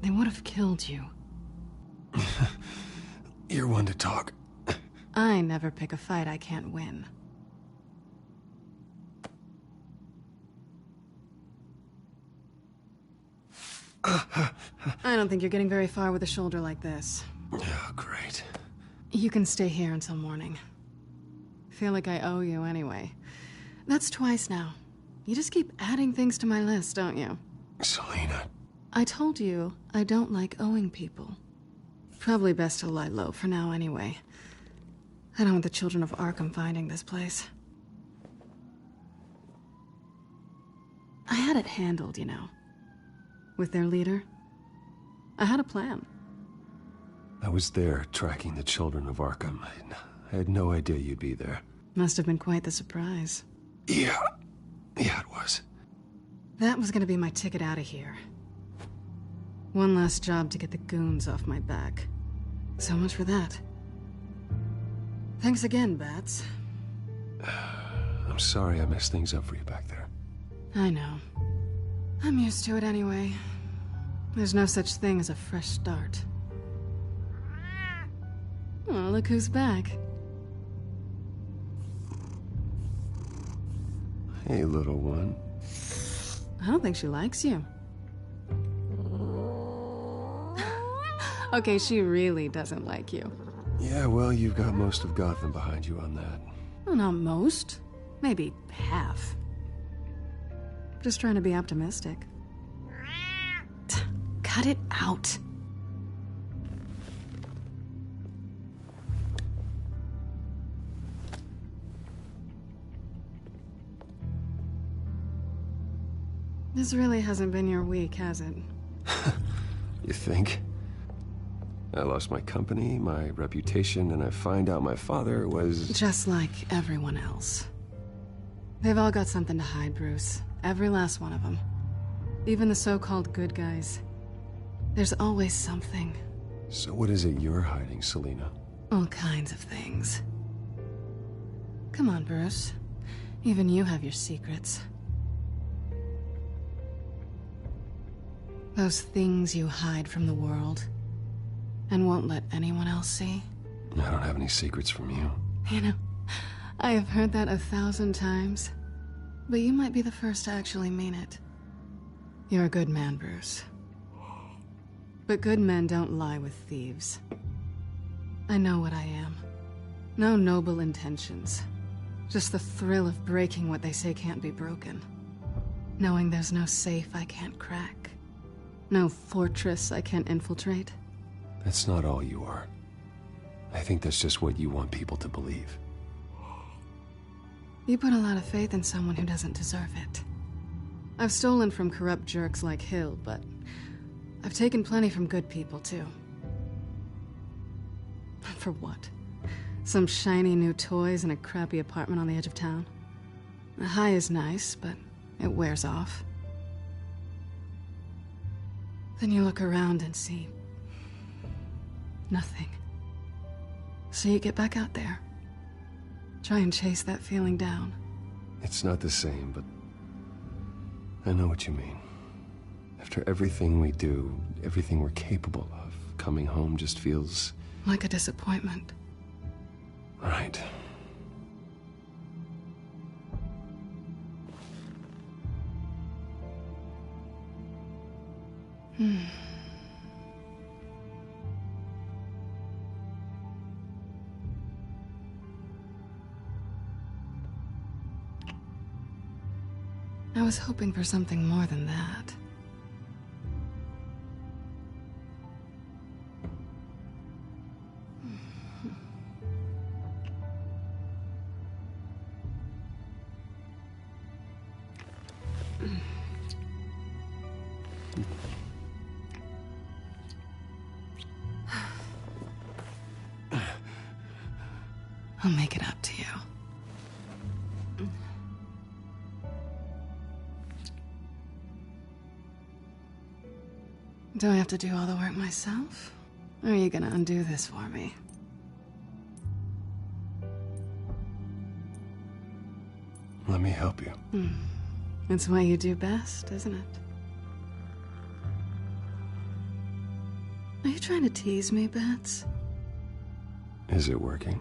They would have killed you.
You're one to talk.
I never pick a fight I can't win. I don't think you're getting very far with a shoulder like this.
Oh, great.
You can stay here until morning. Feel like I owe you anyway. That's twice now. You just keep adding things to my list, don't you?
Selina.
I told you I don't like owing people. Probably best to lie low for now anyway. I don't want the children of Arkham finding this place. I had it handled, you know. With their leader. I had a plan.
I was there tracking the children of Arkham. I had no idea you'd be there.
Must have been quite the surprise.
Yeah. Yeah, it was.
That was gonna be my ticket out of here. One last job to get the goons off my back. So much for that. Thanks again, Bats.
I'm sorry I messed things up for you back there.
I know. I'm used to it anyway. There's no such thing as a fresh start. Oh, look who's back.
Hey, little one.
I don't think she likes you. Okay, she really doesn't like you.
Yeah, well, you've got most of Gotham behind you on that.
Well, not most. Maybe half. Just trying to be optimistic. Cut it out. This really hasn't been your week, has it?
You think? I lost my company, my reputation, and I find out my father was...
Just like everyone else. They've all got something to hide, Bruce. Every last one of them. Even the so-called good guys. There's always something.
So what is it you're hiding, Selina?
All kinds of things. Come on, Bruce. Even you have your secrets. Those things you hide from the world and won't let anyone else see.
I don't have any secrets from you.
You know, I have heard that 1,000 times, but you might be the first to actually mean it. You're a good man, Bruce. But good men don't lie with thieves. I know what I am. No noble intentions. Just the thrill of breaking what they say can't be broken. Knowing there's no safe I can't crack. No fortress I can't infiltrate.
That's not all you are. I think that's just what you want people to believe.
You put a lot of faith in someone who doesn't deserve it. I've stolen from corrupt jerks like Hill, but I've taken plenty from good people, too. For what? Some shiny new toys and a crappy apartment on the edge of town? The high is nice, but it wears off. Then you look around and see nothing. So you get back out there. Try and chase that feeling down.
It's not the same, but I know what you mean. After everything we do, everything we're capable of, coming home just feels...
like a disappointment.
Right.
I was hoping for something more than that. I'll make it up to you. Do I have to do all the work myself? Or are you gonna undo this for me?
Let me help you.
It's what you do best, isn't it? Are you trying to tease me, Bats?
Is it working?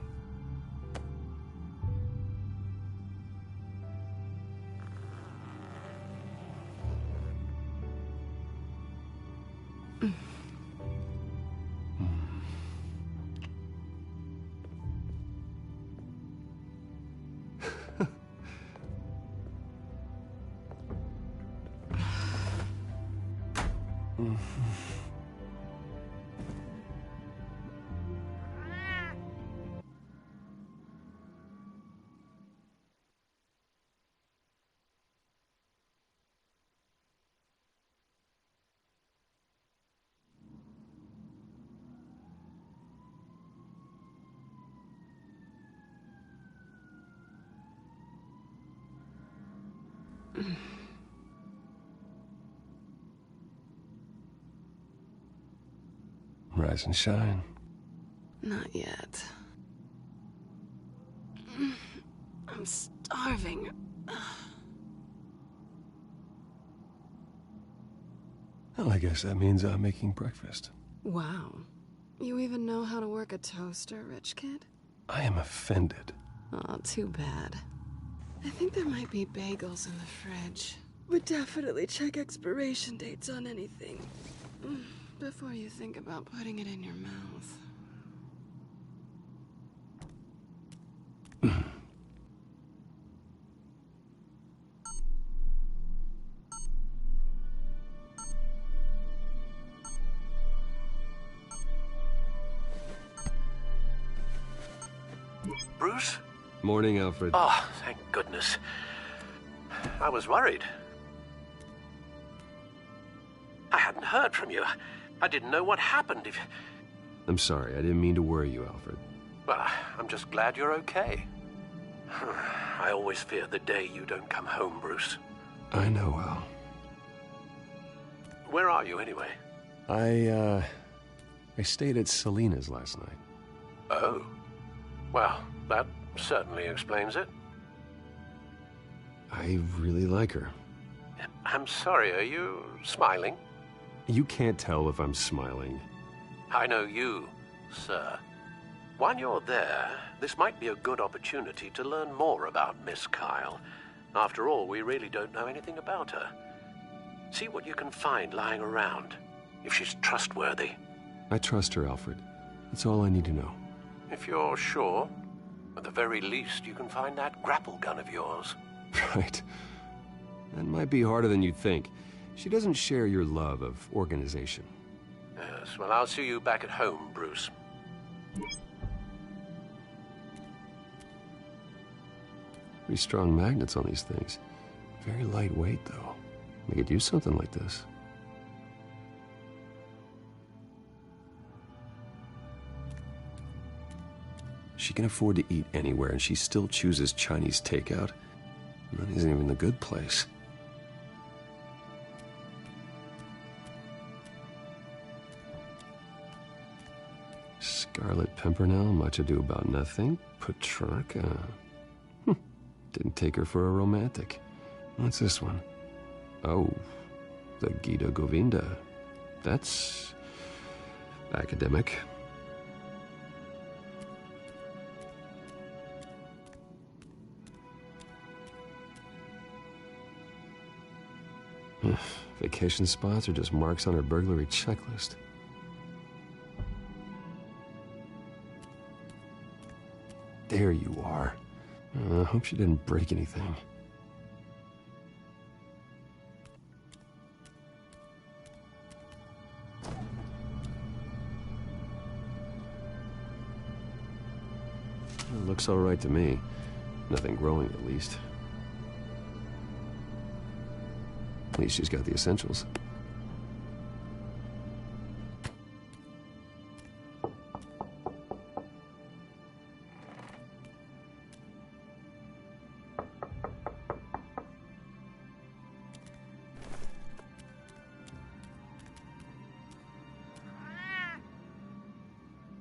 Rise and shine.
Not yet. I'm starving.
Well, I guess that means I'm making breakfast.
Wow. You even know how to work a toaster, rich kid?
I am offended.
Oh, too bad. I think there might be bagels in the fridge. But definitely check expiration dates on anything before you think about putting it in your mouth.
Bruce?
Morning, Alfred.
Oh, thank goodness. I was worried. I hadn't heard from you. I didn't know what happened.
I'm sorry, I didn't mean to worry you, Alfred.
Well, I'm just glad you're okay. I always fear the day you don't come home, Bruce.
I know, Al.
Where are you, anyway?
I stayed at Selena's last night.
Oh. Well, that certainly explains it.
I really like her.
I'm sorry, are you smiling?
You can't tell if I'm smiling.
I know you, sir. While you're there, this might be a good opportunity to learn more about Miss Kyle. After all, we really don't know anything about her. See what you can find lying around, if she's trustworthy.
I trust her, Alfred. That's all I need to know.
If you're sure, at the very least, you can find that grapple gun of yours.
Right. That might be harder than you'd think. She doesn't share your love of organization.
Yes, well, I'll see you back at home, Bruce.
Pretty strong magnets on these things. Very lightweight, though. They could use something like this. She can afford to eat anywhere, and she still chooses Chinese takeout. And that isn't even the good place. Scarlet Pimpernel, Much Ado About Nothing, Petrarca. Didn't take her for a romantic. What's this one? Oh, the Gita Govinda. That's academic. Vacation spots are just marks on her burglary checklist. There you are. I hope she didn't break anything. It looks all right to me. Nothing growing, at least. At least she's got the essentials.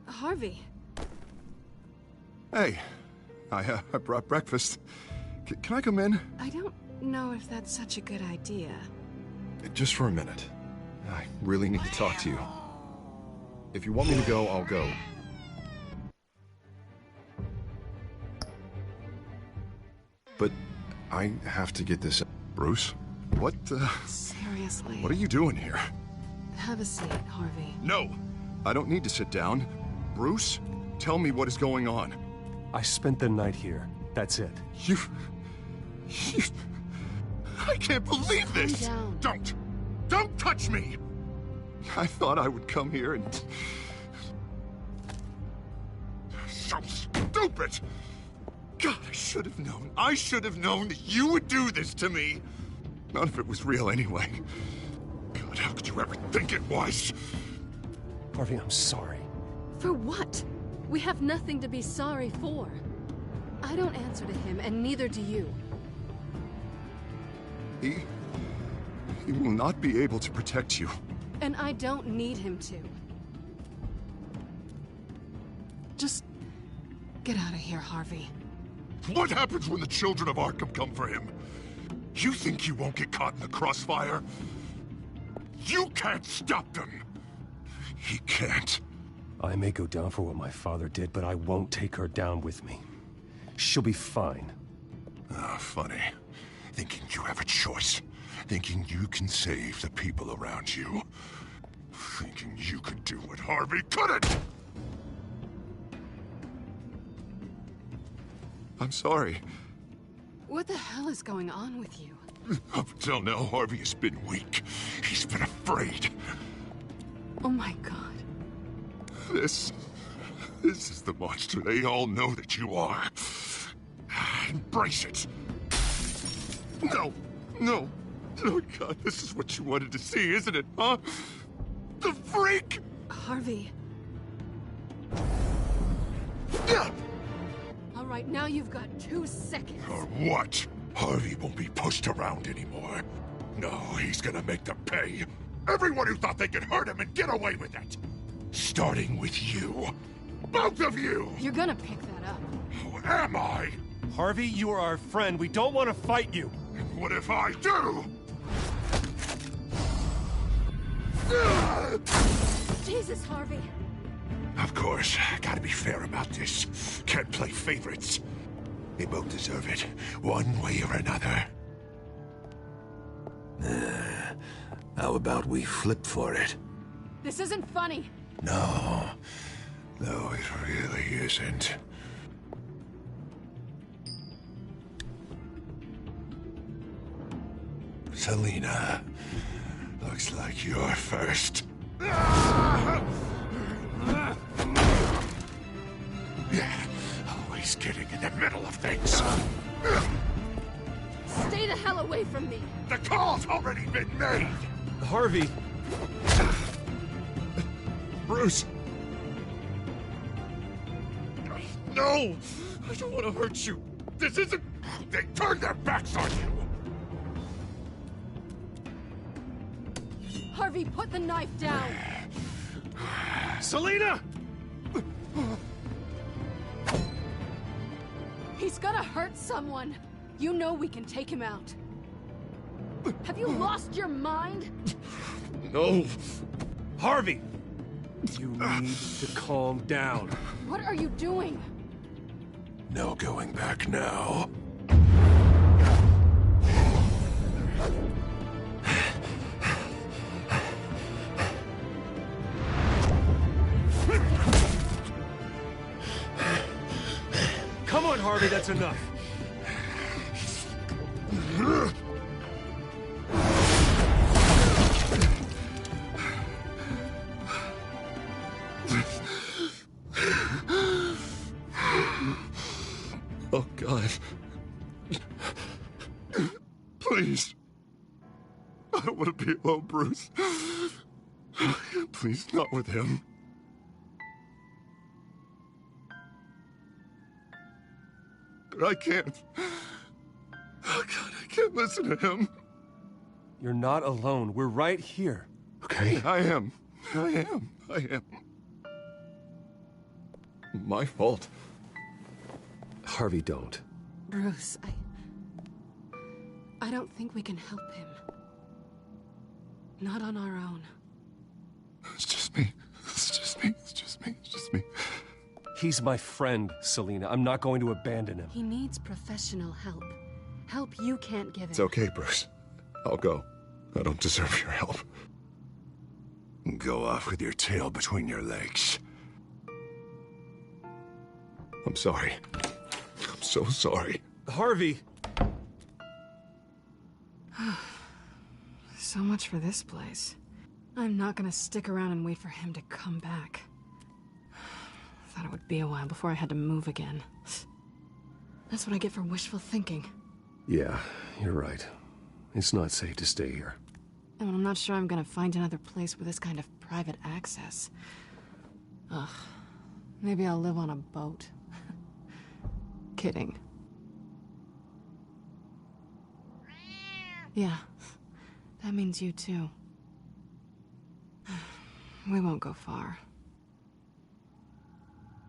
Harvey.
Hey, I brought breakfast. Can I come in?
I don't know if that's such a good idea.
Just for a minute. I really need to talk to you. If you want me to go, I'll go. But I have to get this... Bruce? What the...
Seriously.
What are you doing here?
Have a seat, Harvey.
No! I don't need to sit down. Bruce, tell me what is going on.
I spent the night here. That's it.
You... I can't believe this!
Calm down.
Don't touch me! I thought I would come here and... So stupid! God, I should have known. I should have known that you would do this to me. None of it was real anyway. God, how could you ever think it was?
Harvey, I'm sorry.
For what? We have nothing to be sorry for. I don't answer to him, and neither do you.
He will not be able to protect you.
And I don't need him to. Just get out of here, Harvey.
What happens when the children of Arkham come for him? You think you won't get caught in the crossfire? You can't stop them! He can't.
I may go down for what my father did, but I won't take her down with me. She'll be fine.
Ah, funny. Thinking you have a choice. Thinking you can save the people around you. Thinking you could do what Harvey couldn't! I'm sorry.
What the hell is going on with you?
Up until now, Harvey has been weak. He's been afraid.
Oh my god.
This is the monster they all know that you are. Embrace it. No, no. Oh god, this is what you wanted to see, isn't it, huh? The freak!
Harvey.
Yeah.
All right, now you've got 2 seconds.
Or what? Harvey won't be pushed around anymore. No, he's gonna make them pay. Everyone who thought they could hurt him and get away with it. Starting with you. Both of you!
You're gonna pick that up.
Who am I?
Harvey, you are our friend. We don't want to fight you.
What if I do?
Jesus, Harvey.
Of course, gotta be fair about this. Can't play favorites. They both deserve it, one way or another. How about we flip for it?
This isn't funny.
No. No, it really isn't. Selina, looks like you're first. Yeah, always getting in the middle of things.
Stay the hell away from me.
The call's already been made.
Harvey.
Bruce. No! I don't want to hurt you. This isn't... They turned their backs on you.
Harvey, put the knife down.
Selina!
He's gonna hurt someone. You know we can take him out. Have you lost your mind?
No.
Harvey! You need to calm down.
What are you doing?
No going back now.
Come on, Harvey, that's enough.
Oh, God. Please. I don't want to be alone, Bruce. Please, not with him. But I can't. Oh, God, I can't listen to him.
You're not alone. We're right here.
Okay? I am. My fault.
Harvey, don't.
Bruce, I don't think we can help him. Not on our own.
It's just me.
He's my friend, Selina. I'm not going to abandon him.
He needs professional help. Help you can't give him.
It's okay, Bruce. I'll go. I don't deserve your help. Go off with your tail between your legs. I'm sorry. I'm so sorry.
Harvey!
So much for this place. I'm not gonna stick around and wait for him to come back. Thought it would be a while before I had to move again. That's what I get for wishful thinking.
Yeah, you're right. It's not safe to stay here.
And I'm not sure I'm gonna find another place with this kind of private access. Ugh. Maybe I'll live on a boat. Kidding. Yeah. That means you too. We won't go far.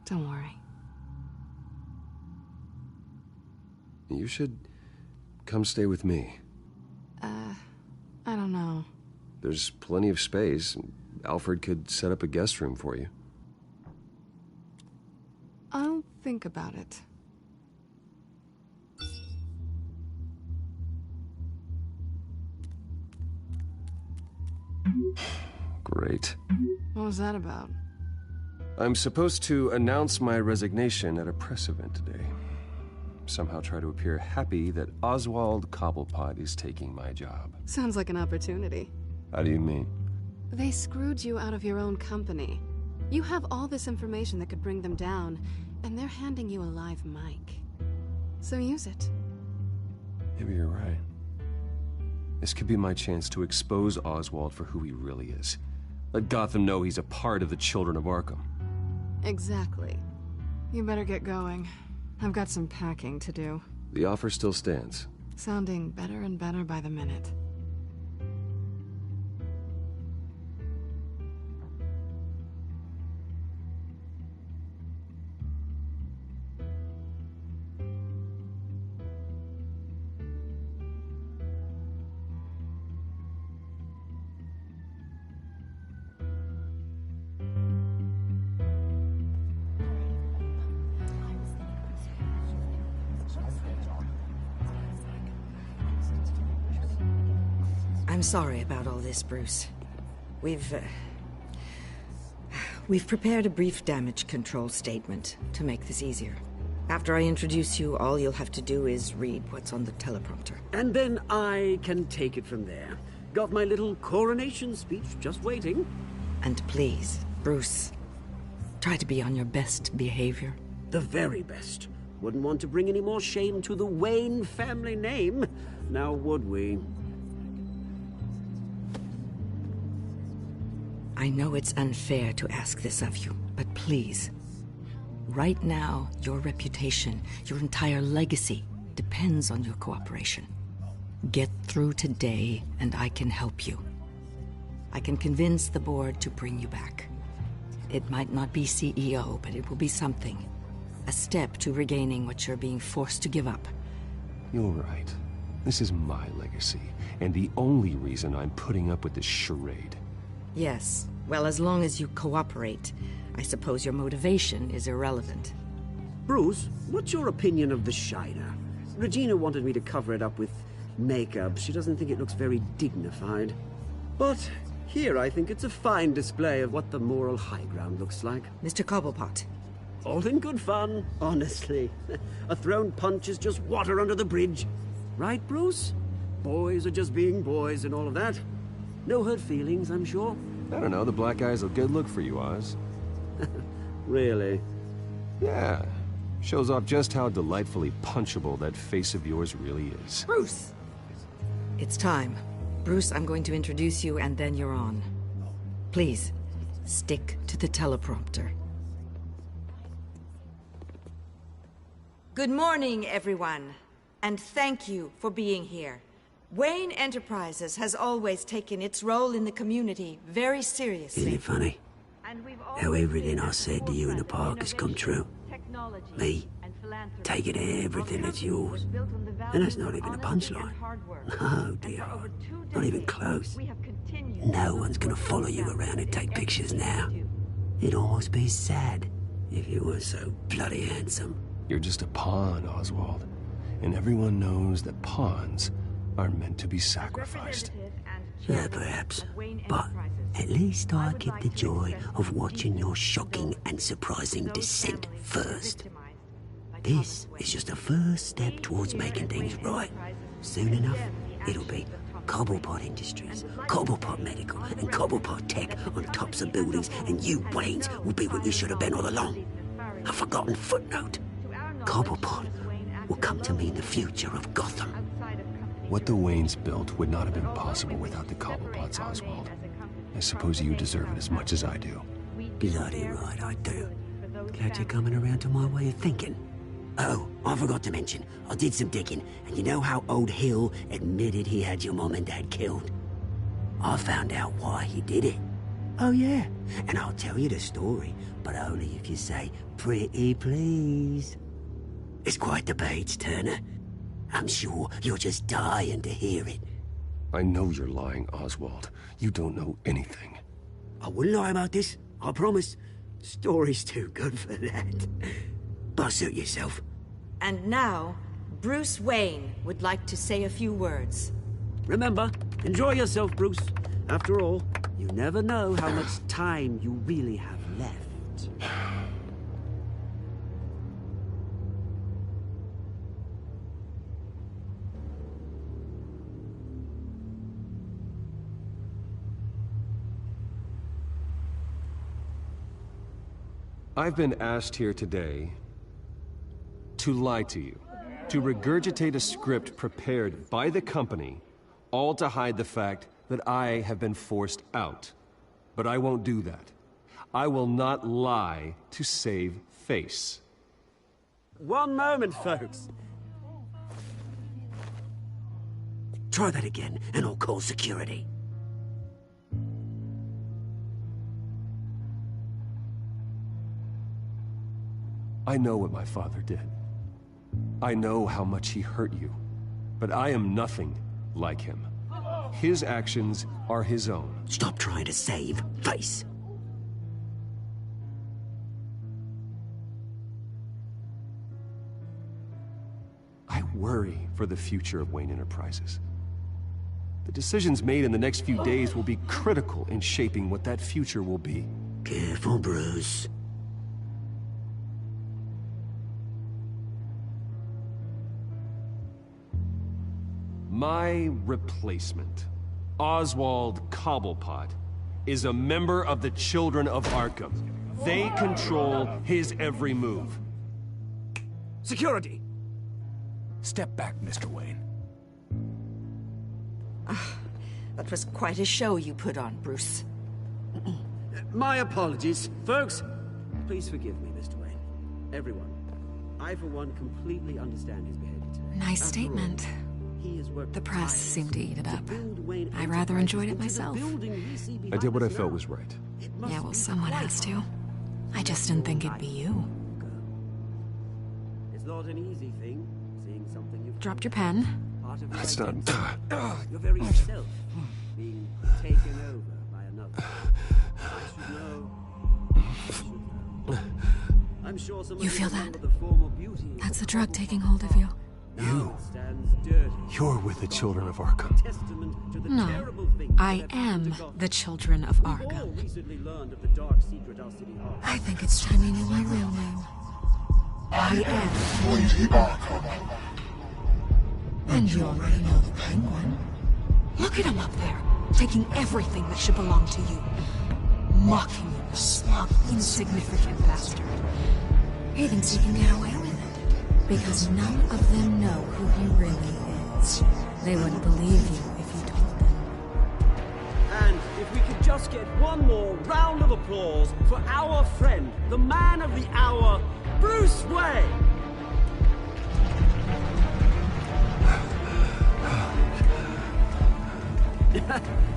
Don't worry.
You should come stay with me.
I don't know.
There's plenty of space. Alfred could set up a guest room for you.
I'll think about it.
Great.
What was that about?
I'm supposed to announce my resignation at a press event today. Somehow try to appear happy that Oswald Cobblepot is taking my job.
Sounds like an opportunity.
How do you mean?
They screwed you out of your own company. You have all this information that could bring them down, and they're handing you a live mic. So use it.
Maybe you're right. This could be my chance to expose Oswald for who he really is. Let Gotham know he's a part of the Children of Arkham.
Exactly. You better get going. I've got some packing to do.
The offer still stands.
Sounding better and better by the minute.
I'm sorry about all this, Bruce. We've prepared a brief damage control statement to make this easier. After I introduce you, all you'll have to do is read what's on the teleprompter.
And then I can take it from there. Got my little coronation speech just waiting.
And please, Bruce, try to be on your best behavior.
The very best. Wouldn't want to bring any more shame to the Wayne family name, now would we?
I know it's unfair to ask this of you, but please. Right now, your reputation, your entire legacy, depends on your cooperation. Get through today, and I can help you. I can convince the board to bring you back. It might not be CEO, but it will be something. A step to regaining what you're being forced to give up.
You're right. This is my legacy, and the only reason I'm putting up with this charade.
Yes. Well, as long as you cooperate, I suppose your motivation is irrelevant.
Bruce, what's your opinion of the Shiner? Regina wanted me to cover it up with makeup. She doesn't think it looks very dignified. But here I think it's a fine display of what the moral high ground looks like.
Mr. Cobblepot.
All in good fun, honestly. A thrown punch is just water under the bridge. Right, Bruce? Boys are just being boys and all of that. No hurt feelings, I'm sure.
I don't know, the black eye's a good look for you, Oz.
Really?
Yeah. Shows off just how delightfully punchable that face of yours really is.
Bruce! It's time. Bruce, I'm going to introduce you and then you're on. Please, stick to the teleprompter. Good morning, everyone. And thank you for being here. Wayne Enterprises has always taken its role in the community very seriously.
Isn't it funny? How everything I said to you in the park has come true. Me, taking everything that's yours. And that's not even a punchline. No, dear. Not even close. No one's gonna follow you around and take pictures now. It'd almost be sad if you were so bloody handsome.
You're just a pawn, Oswald. And everyone knows that pawns are meant to be sacrificed.
Yeah, perhaps. But at least I get the joy of watching your shocking and surprising descent first. This is just a first step towards making things right. Soon enough, it'll be Cobblepot Industries, Cobblepot Medical, and Cobblepot Tech on tops of buildings, and you, Waynes, will be what you should have been all along. A forgotten footnote. Cobblepot will come to mean the future of Gotham.
What the Waynes built would not have been possible without the Cobblepots, Oswald. I suppose you deserve it as much as I do.
Bloody right I do. Glad you're coming around to my way of thinking. Oh, I forgot to mention, I did some digging, and you know how old Hill admitted he had your mom and dad killed? I found out why he did it. Oh, yeah. And I'll tell you the story, but only if you say, pretty please. It's quite the page, Turner. I'm sure you're just dying to hear it.
I know you're lying, Oswald. You don't know anything.
I wouldn't lie about this, I promise. Story's too good for that. But suit yourself.
And now, Bruce Wayne would like to say a few words.
Remember, enjoy yourself, Bruce. After all, you never know how much time you really have left.
I've been asked here today to lie to you, to regurgitate a script prepared by the company, all to hide the fact that I have been forced out. But I won't do that. I will not lie to save face.
One moment, folks.
Try that again, and I'll call security.
I know what my father did. I know how much he hurt you. But I am nothing like him. His actions are his own.
Stop trying to save face.
I worry for the future of Wayne Enterprises. The decisions made in the next few days will be critical in shaping what that future will be.
Careful, Bruce.
My replacement, Oswald Cobblepot, is a member of the Children of Arkham. They control his every move.
Security!
Step back, Mr. Wayne.
That was quite a show you put on, Bruce.
My apologies. Folks, please forgive me, Mr. Wayne. Everyone. I, for one, completely understand his behavior today.
Nice statement. The press seemed to eat it up. I rather enjoyed it myself.
I did what I felt was right.
Yeah, well, someone has to. I just didn't think it'd be you.
It's not an easy thing, seeing something you've
Dropped your pen.
That's not...
Your very self being taken over by another. I should know. I'm sure some
You feel that?
remember the form of beauty.
That's the drug taking hold of you.
You're with the Children of Arkham.
No, I am the Children of Arkham. I think it's time you knew my real name. I am
Lady Arkham.
And you already know the Penguin. Look at him up there, taking everything that should belong to you. Mocking you, the slug, insignificant bastard. He thinks he can get away with it. Because none of them know who he really is. They wouldn't believe you if you told them.
And if we could just get one more round of applause for our friend, the man of the hour, Bruce Wayne!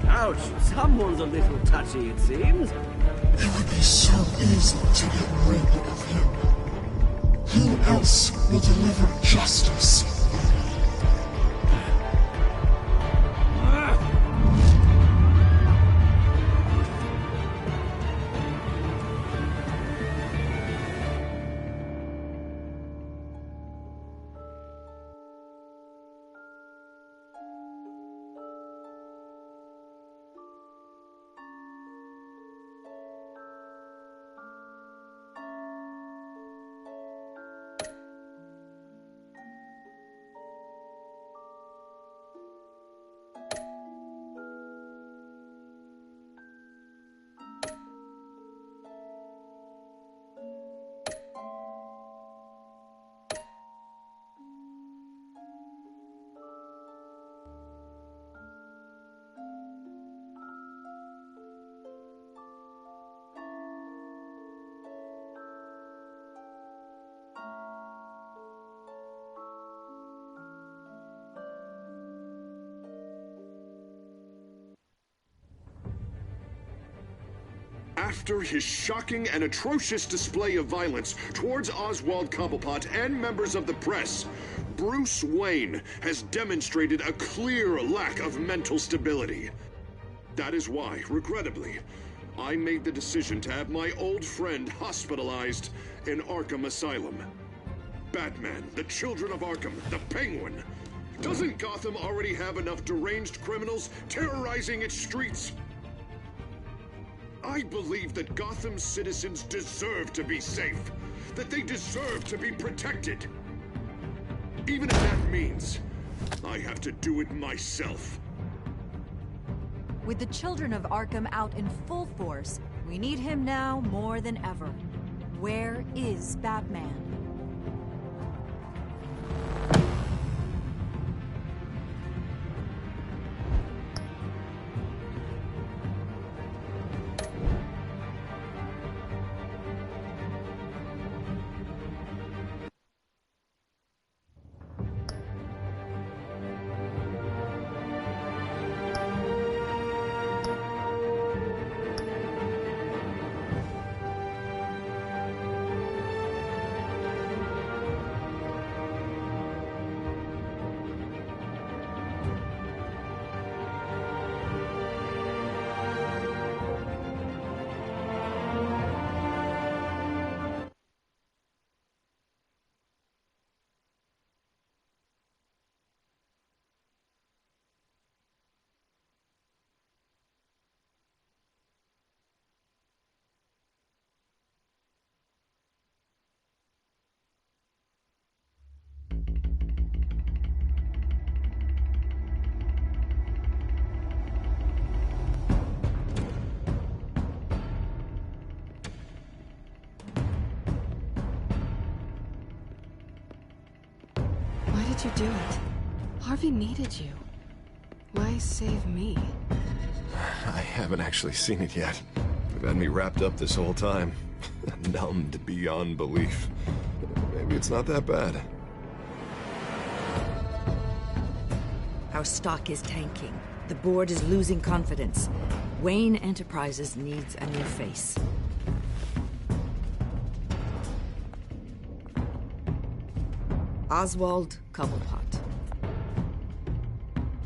Ouch, someone's a little touchy, it seems.
It would be so easy to get rid of him. Who else will deliver justice?
After his shocking and atrocious display of violence towards Oswald Cobblepot and members of the press, Bruce Wayne has demonstrated a clear lack of mental stability. That is why, regrettably, I made the decision to have my old friend hospitalized in Arkham Asylum. Batman, the Children of Arkham, the Penguin. Doesn't Gotham already have enough deranged criminals terrorizing its streets? I believe that Gotham's citizens deserve to be safe, that they deserve to be protected. Even if that means I have to do it myself.
With the Children of Arkham out in full force, we need him now more than ever. Where is Batman?
Why did you do it? Harvey needed you. Why save me?
I haven't actually seen it yet. You've had me wrapped up this whole time. Numbed beyond belief. Maybe it's not that bad.
Our stock is tanking. The board is losing confidence. Wayne Enterprises needs a new face. Oswald Cobblepot.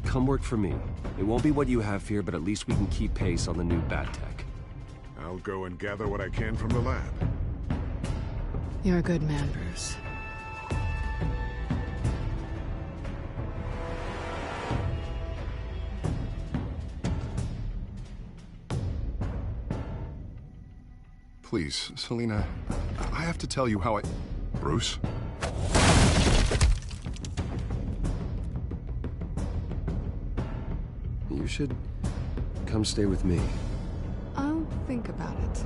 Come work for me. It won't be what you have here, but at least we can keep pace on the new bat tech.
I'll go and gather what I can from the lab.
You're a good man, Bruce.
Please, Selina, I have to tell you how I... Bruce?
You should come stay with me.
I'll think about it.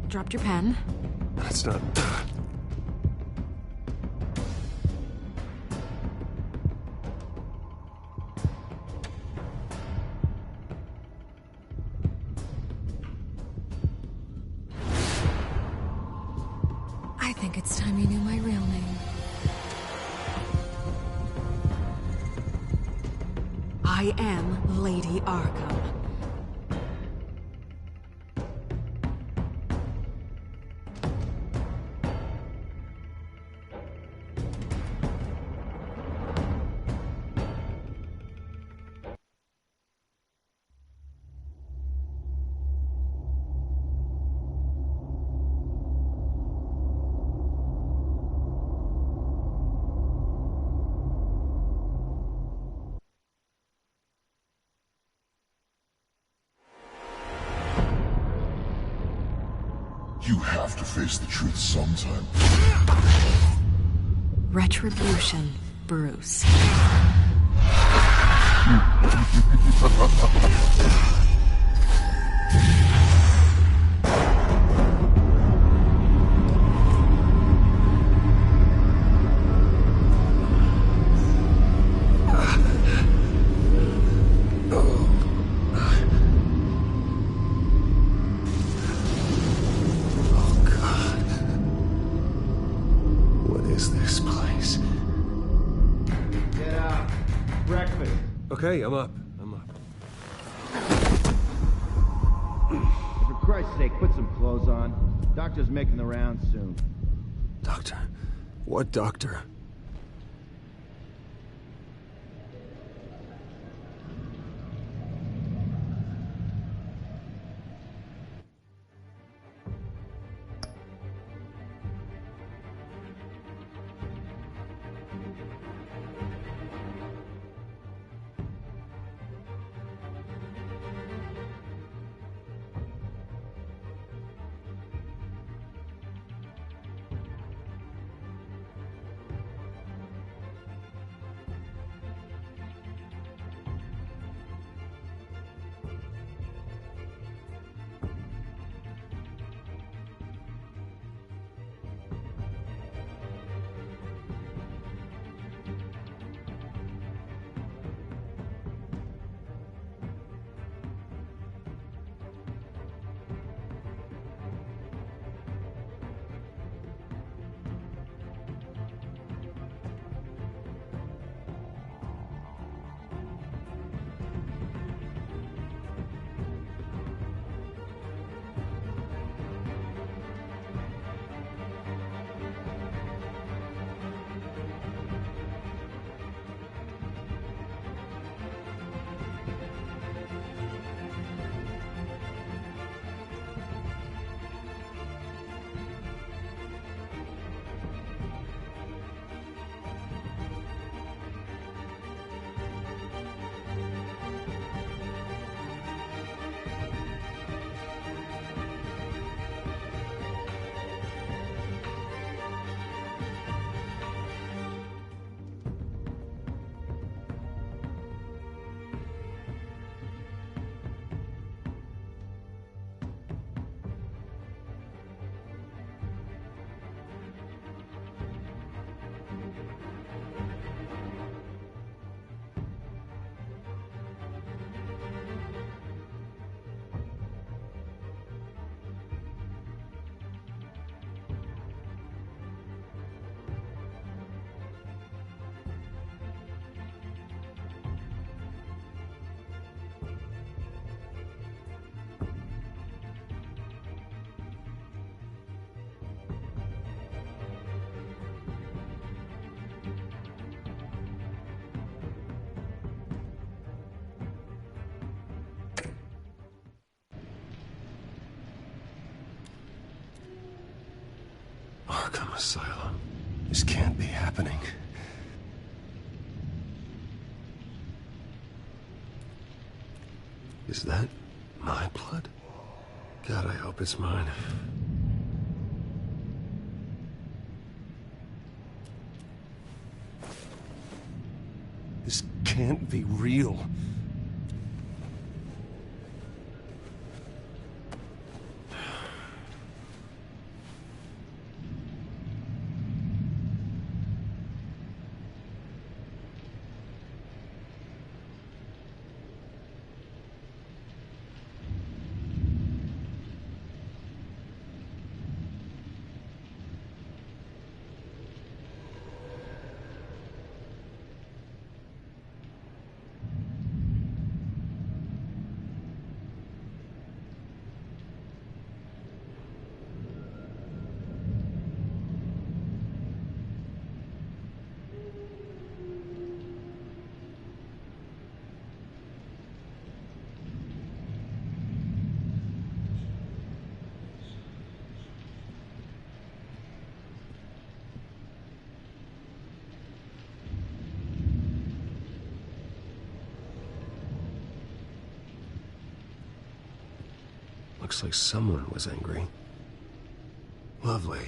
Dropped your pen.
That's not...
I think it's time you knew my real name. I am Lady Arkham.
You have to face the truth sometime.
Retribution, Bruce.
Okay, I'm up.
Christ's sake, put some clothes on. Doctor's making the rounds soon.
Doctor? What doctor? Arkham Asylum. This can't be happening. Is that my blood? God, I hope it's mine. This can't be real. Looks like someone was angry. Lovely.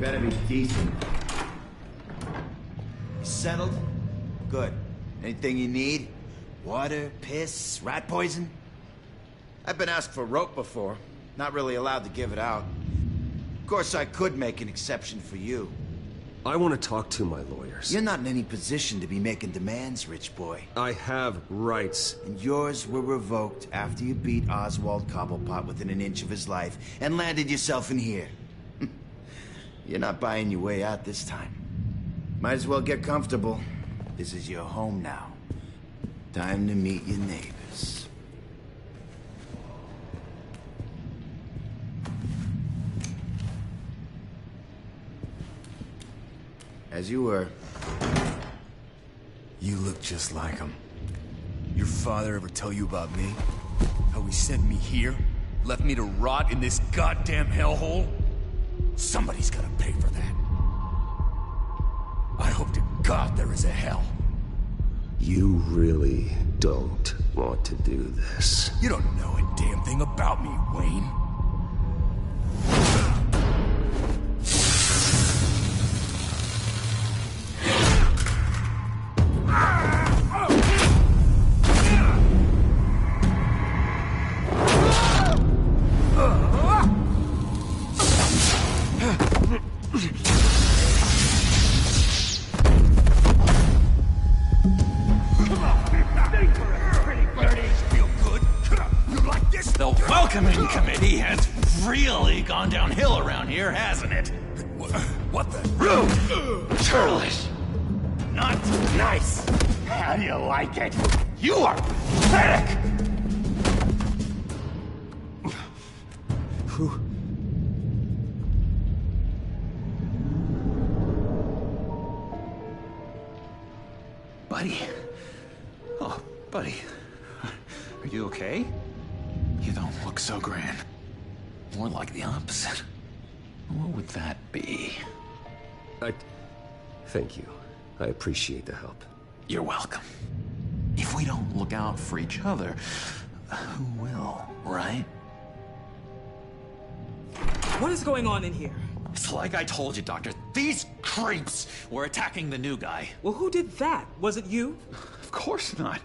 better be decent.
You settled? Good. Anything you need? Water, piss, rat poison? I've been asked for rope before. Not really allowed to give it out. Of course, I could make an exception for you.
I want to talk to my lawyers.
You're not in any position to be making demands, rich boy.
I have rights.
And yours were revoked after you beat Oswald Cobblepot within an inch of his life and landed yourself in here. You're not buying your way out this time. Might as well get comfortable. This is your home now. Time to meet your neighbors. As you were.
You look just like him. Your father ever tell you about me? How he sent me here? Left me to rot in this goddamn hellhole? Somebody's gotta pay for that. I hope to God there is a hell.
You really don't want to do this.
You don't know a damn thing about me, Wayne.
The welcoming committee has really gone downhill around here, hasn't it?
What the?
Rude! Churlish! Not nice! How do you like it? You are pathetic! Buddy? Oh, buddy. Are you okay? You don't look so grand. More like the opposite. What would that be?
Thank you. I appreciate the help.
You're welcome. If we don't look out for each other, who will, right?
What is going on in here?
It's like I told you, Doctor. These creeps were attacking the new guy.
Well, who did that? Was it you?
Of course not.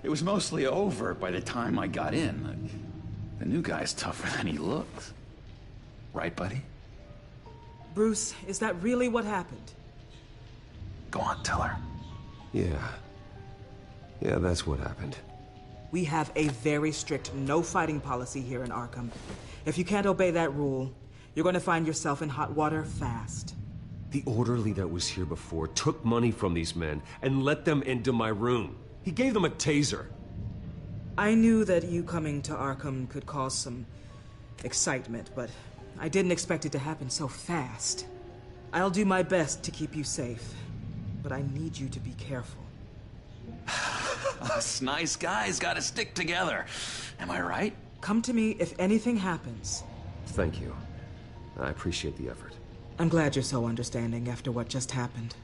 It was mostly over by the time I got in. The new guy's tougher than he looks. Right, buddy?
Bruce, is that really what happened?
Go on, tell her.
Yeah, that's what happened.
We have a very strict no fighting policy here in Arkham. If you can't obey that rule, you're going to find yourself in hot water fast.
The orderly that was here before took money from these men and let them into my room. He gave them a taser.
I knew that you coming to Arkham could cause some excitement, but I didn't expect it to happen so fast. I'll do my best to keep you safe, but I need you to be careful.
Us nice guys gotta stick together. Am I right?
Come to me if anything happens.
Thank you. I appreciate the effort.
I'm glad you're so understanding after what just happened.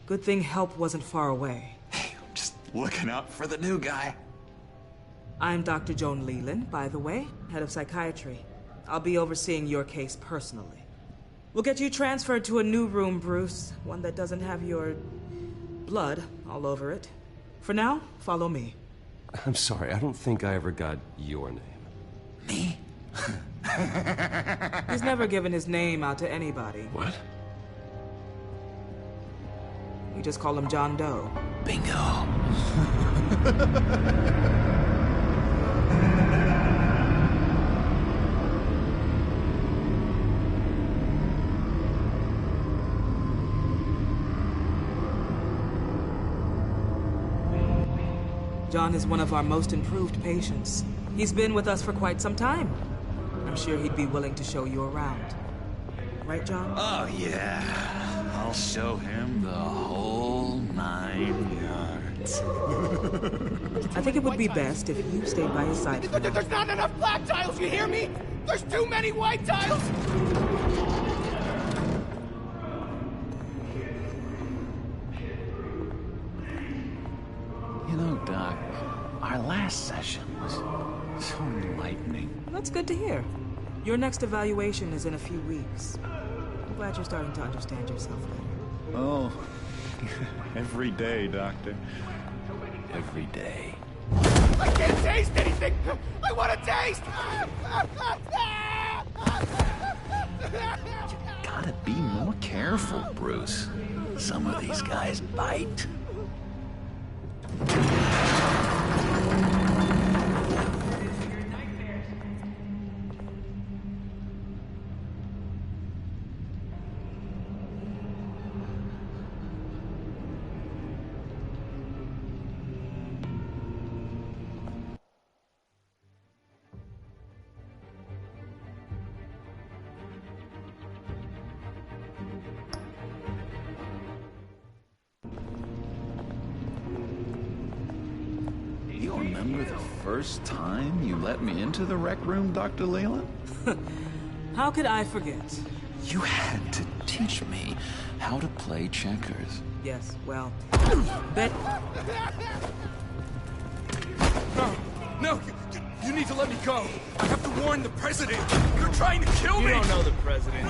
Good thing help wasn't far away.
Hey, I'm just looking out for the new guy.
I'm Dr. Joan Leland, by the way, head of psychiatry. I'll be overseeing your case personally. We'll get you transferred to a new room, Bruce. One that doesn't have your blood all over it. For now, follow me.
I'm sorry, I don't think I ever got your name.
Me?
He's never given his name out to anybody.
What?
We just call him John Doe.
Bingo.
John is one of our most improved patients. He's been with us for quite some time. I'm sure he'd be willing to show you around. Right, John?
Oh, yeah. I'll show him the whole 9 yards.
I think it would be best if you stayed by his side for now.
There's not enough black tiles, you hear me? There's too many white tiles!
You know, Doc, our last session was so enlightening.
That's good to hear. Your next evaluation is in a few weeks. glad you're starting to understand yourself better.
Oh, every day, Doctor. Every day.
I can't taste anything! I want to taste!
Gotta be more careful, Bruce. Some of these guys bite. You remember the first time you let me into the rec room, Dr. Leland?
How could I forget?
You had to teach me how to play checkers.
Yes, well, bet...
No, you need to let me go. I have to warn the president. You're trying to kill me.
You don't know the president.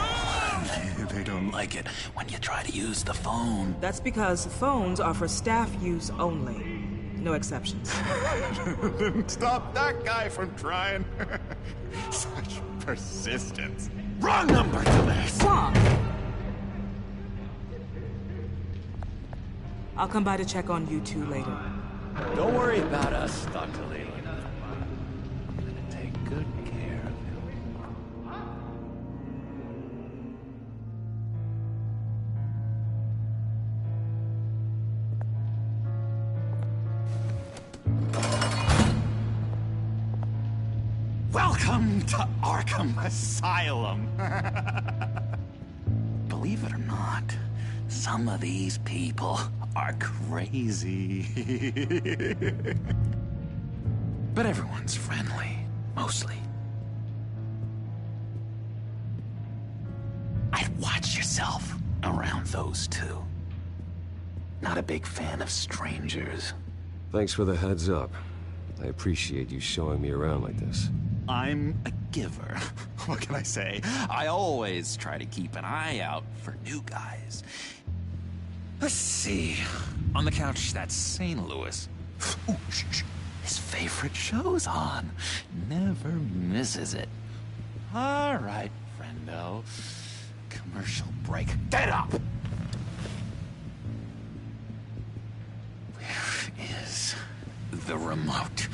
They don't like it when you try to use the phone.
That's because phones are for staff use only. No exceptions.
Stop that guy from trying. Such persistence. Wrong number, dumbass.
Wrong. I'll come by to check on you two later.
Don't worry about us, Dr. Leland. I'm gonna take good care of you. Welcome to Arkham Asylum. Believe it or not, some of these people are crazy. But everyone's friendly, mostly. I'd watch yourself around those two. Not a big fan of strangers.
Thanks for the heads up. I appreciate you showing me around like this.
I'm a giver. What can I say? I always try to keep an eye out for new guys. Let's see. On the couch, that's St. Louis. Ooh, shh. His favorite show's on. Never misses it. All right, friendo. Commercial break. Get up! Where is the remote?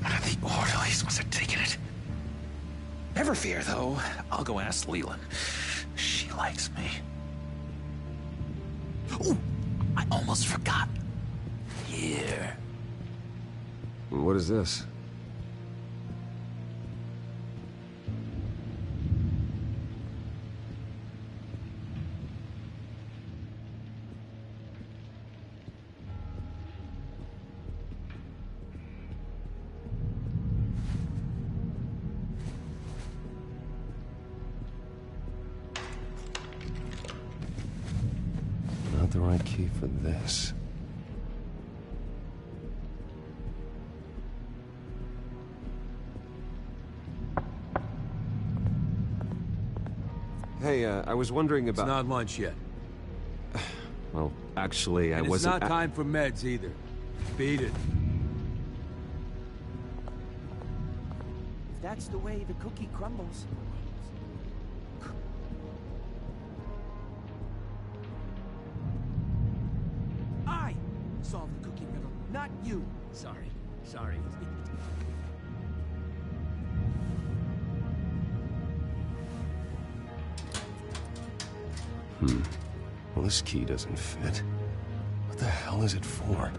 One of the orderlies must have taken it. Never fear, though. I'll go ask Leland. She likes me. Ooh, I almost forgot. Here.
What is this? Not the right key for this. Hey, I was wondering about...
It's not lunch yet.
Well, actually, I
And
wasn't...
it's not time for meds either. Beat it.
If that's the way the cookie crumbles. I solved the cookie riddle, not you. Sorry.
Well, this key doesn't fit. What the hell is it for?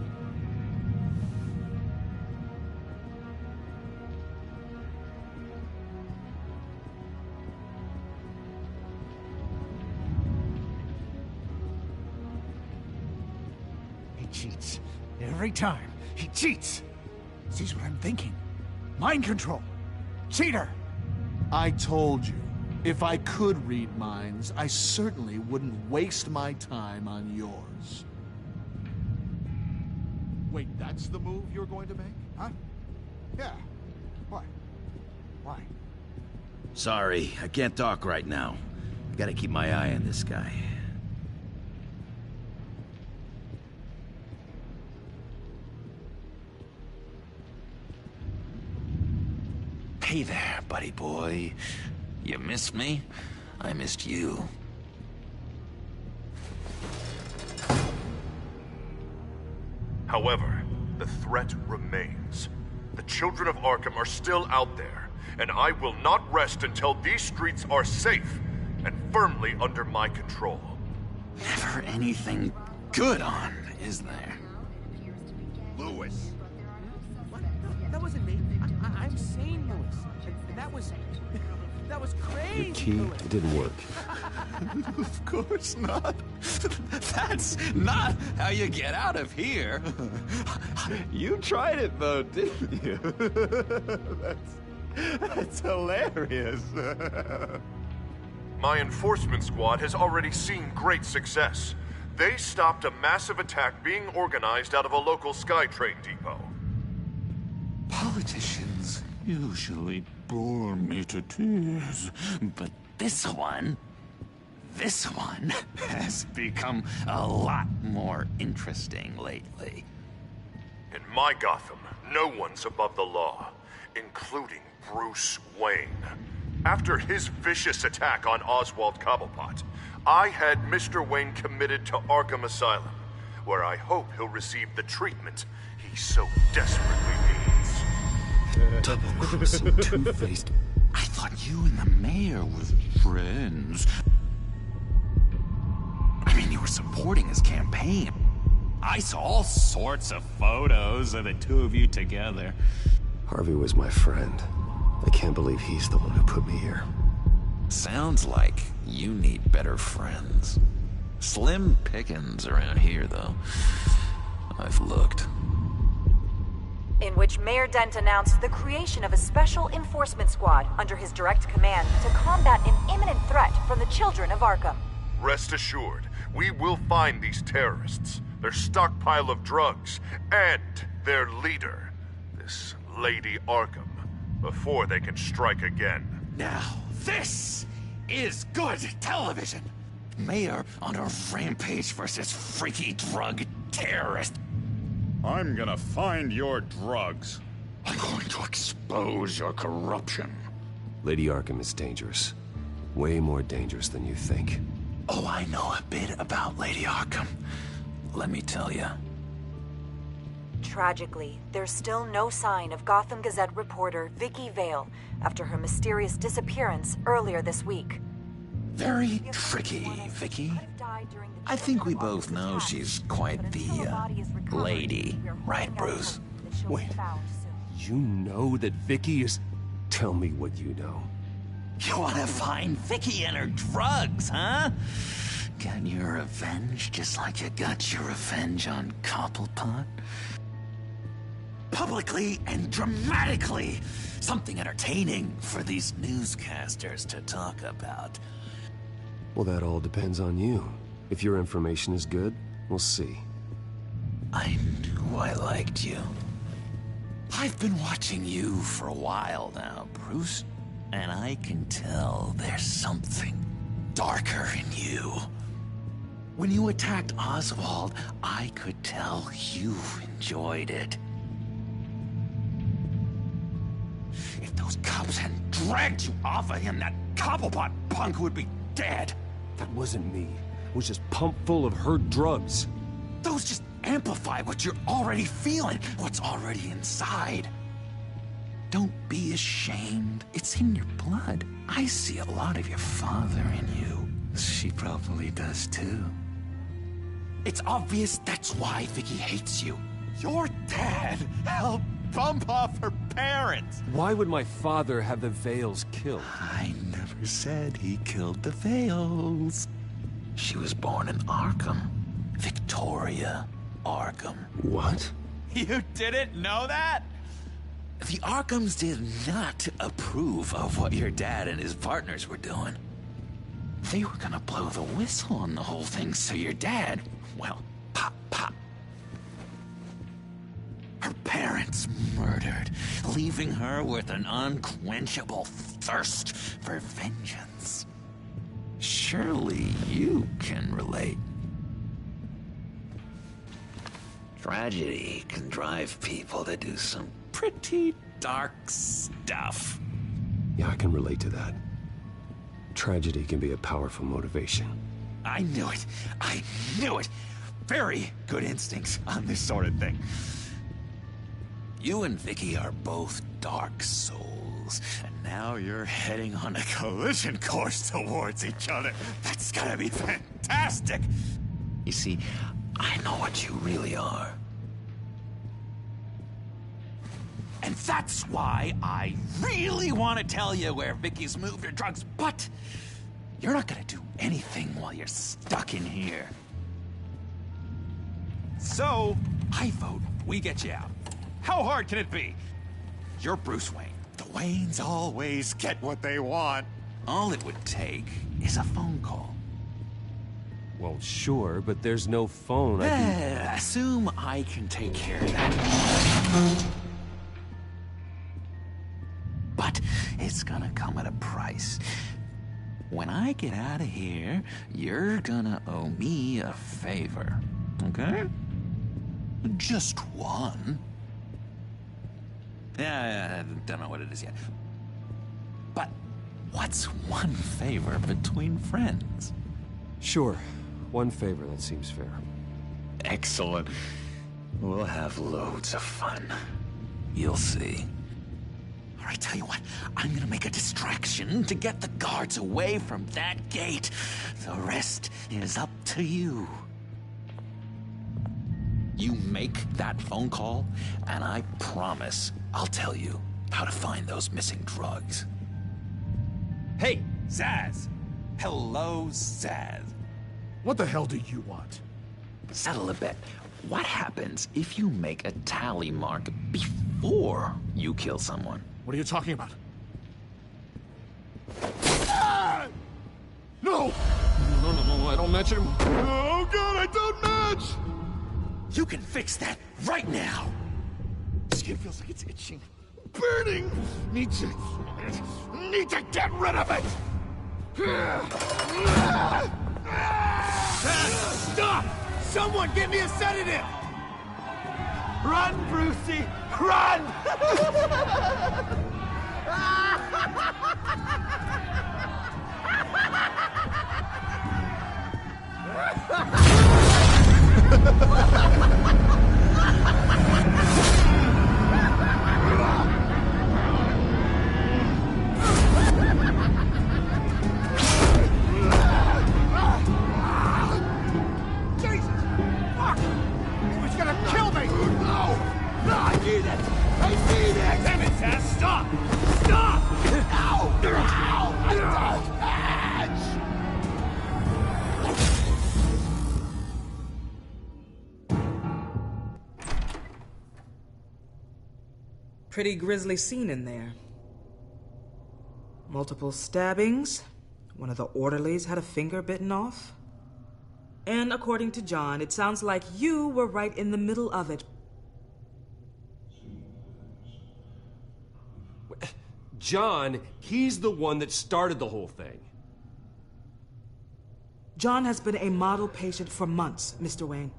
He cheats. Every time. He cheats. Sees what I'm thinking. Mind control. Cheater!
I told you, if I could read minds, I certainly wouldn't waste my time on yours. Wait, that's the move you're going to make?
Huh? Yeah. What? Why?
Sorry, I can't talk right now.
Gotta keep my eye on this guy.
Hey there, buddy boy. You missed me? I missed you.
However, the threat remains. The children of Arkham are still out there, and I will not rest until these streets are safe and firmly under my control.
Never anything good on, is there?
Lewis! What? No, that wasn't me. I'm sane, Lewis. And that was... that was crazy,
Your key,
Lewis.
it didn't work.
Of course not. That's not how you get out of here.
You tried it though, didn't you? That's hilarious.
My enforcement squad has already seen great success. They stopped a massive attack being organized out of a local SkyTrain depot.
Politicians usually bore me to tears, but this one has become a lot more interesting lately.
In my Gotham, no one's above the law, including Bruce Wayne. After his vicious attack on Oswald Cobblepot, I had Mr. Wayne committed to Arkham Asylum, where I hope he'll receive the treatment he so desperately needs.
Double-crossing, two-faced. I thought you and the mayor were friends. I mean, you were supporting his campaign. I saw all sorts of photos of the two of you together.
Harvey was my friend. I can't believe he's the one who put me here.
Sounds like you need better friends. Slim pickings around here, though. I've looked.
In which Mayor Dent announced the creation of a special enforcement squad under his direct command to combat an imminent threat from the children of Arkham.
Rest assured, we will find these terrorists, their stockpile of drugs, and their leader, this Lady Arkham, before they can strike again.
Now, this is good television. Mayor on a rampage versus freaky drug terrorist.
I'm gonna find your drugs.
I'm going to expose your corruption.
Lady Arkham is dangerous. Way more dangerous than you think.
Oh, I know a bit about Lady Arkham. Let me tell you.
Tragically, there's still no sign of Gotham Gazette reporter Vicky Vale after her mysterious disappearance earlier this week.
Very tricky, Vicky. I think we both know she's quite the, lady, right, Bruce?
Wait, you know that Vicky is... Tell me what you know.
You want to find Vicky and her drugs, huh? Got your revenge just like you got your revenge on Cobblepot? Publicly and dramatically. Something entertaining for these newscasters to talk about.
Well, that all depends on you. If your information is good, we'll see.
I knew I liked you. I've been watching you for a while now, Bruce, and I can tell there's something darker in you. When you attacked Oswald, I could tell you enjoyed it. If those cops hadn't dragged you off of him, that Cobblepot punk would be dead.
That wasn't me. It was just pumped full of her drugs.
Those just amplify what you're already feeling, what's already inside. Don't be ashamed. It's in your blood. I see a lot of your father in you. She probably does too. It's obvious that's why Vicky hates you. Your dad helped bump off her parents.
Why would my father have the Vales killed?
I never said he killed the Vales. She was born in Arkham. Victoria Arkham.
What?
You didn't know that? The Arkhams did not approve of what your dad and his partners were doing. They were gonna blow the whistle on the whole thing, so your dad, well, pop, pop. Her parents murdered, leaving her with an unquenchable thirst for vengeance. She surely you can relate. Tragedy can drive people to do some pretty dark stuff.
Yeah, I can relate to that. Tragedy can be a powerful motivation.
I knew it. I knew it. Very good instincts on this sort of thing. You and Vicky are both dark souls, and now you're heading on a collision course towards each other. That's gotta be fantastic! You see, I know what you really are. And that's why I really want to tell you where Vicky's moved her drugs, but you're not gonna do anything while you're stuck in here. So, I vote we get you out. How hard can it be? You're Bruce Wayne. The Waynes always get what they want. All it would take is a phone call.
Well, sure, but there's no phone.
Assume I can take care of that. But it's gonna come at a price. When I get out of here, you're gonna owe me a favor, okay? Just one. Yeah, I don't know what it is yet. But what's one favor between friends?
Sure. One favor, that seems fair.
Excellent. We'll have loads of fun. You'll see. All right, tell you what. I'm gonna make a distraction to get the guards away from that gate. The rest is up to you. You make that phone call, and I promise I'll tell you how to find those missing drugs. Hey, Zaz! Hello, Zaz.
What the hell do you want?
Settle a bet. What happens if you make a tally mark before you kill someone?
What are you talking about? Ah! No! No, I don't match anymore. Oh, God, I don't match!
You can fix that right now!
Skin feels like it's itching. Burning! Need to get rid of it!
Stop! Someone get me a sedative! Run, Brucey! Run!
Pretty grisly scene in there. Multiple stabbings. One of the orderlies had a finger bitten off. And according to John, it sounds like you were right in the middle of it.
John, he's the one that started the whole thing.
John has been a model patient for months, Mr. Wayne.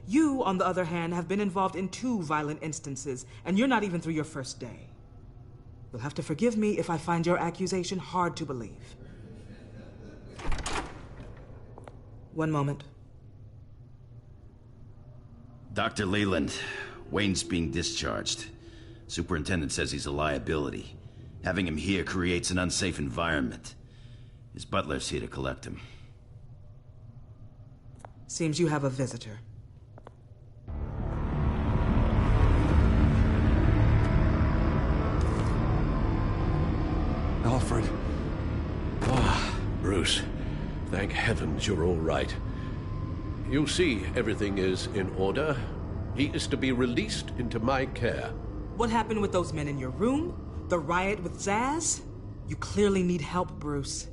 You, on the other hand, have been involved in 2 violent instances, and you're not even through your first day. You'll have to forgive me if I find your accusation hard to believe. One moment.
Dr. Leland, Wayne's being discharged. Superintendent says he's a liability. Having him here creates an unsafe environment. His butler's here to collect him.
Seems you have a visitor.
Alfred. Ah, Bruce. Thank heavens you're all right. You see, everything is in order. He is to be released into my care.
What happened with those men in your room? The riot with Zaz? You clearly need help, Bruce.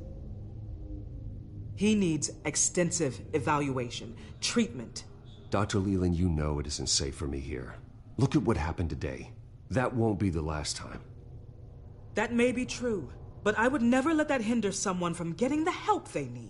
He needs extensive evaluation, treatment.
Dr. Leland, you know it isn't safe for me here. Look at what happened today. That won't be the last time.
That may be true, but I would never let that hinder someone from getting the help they need.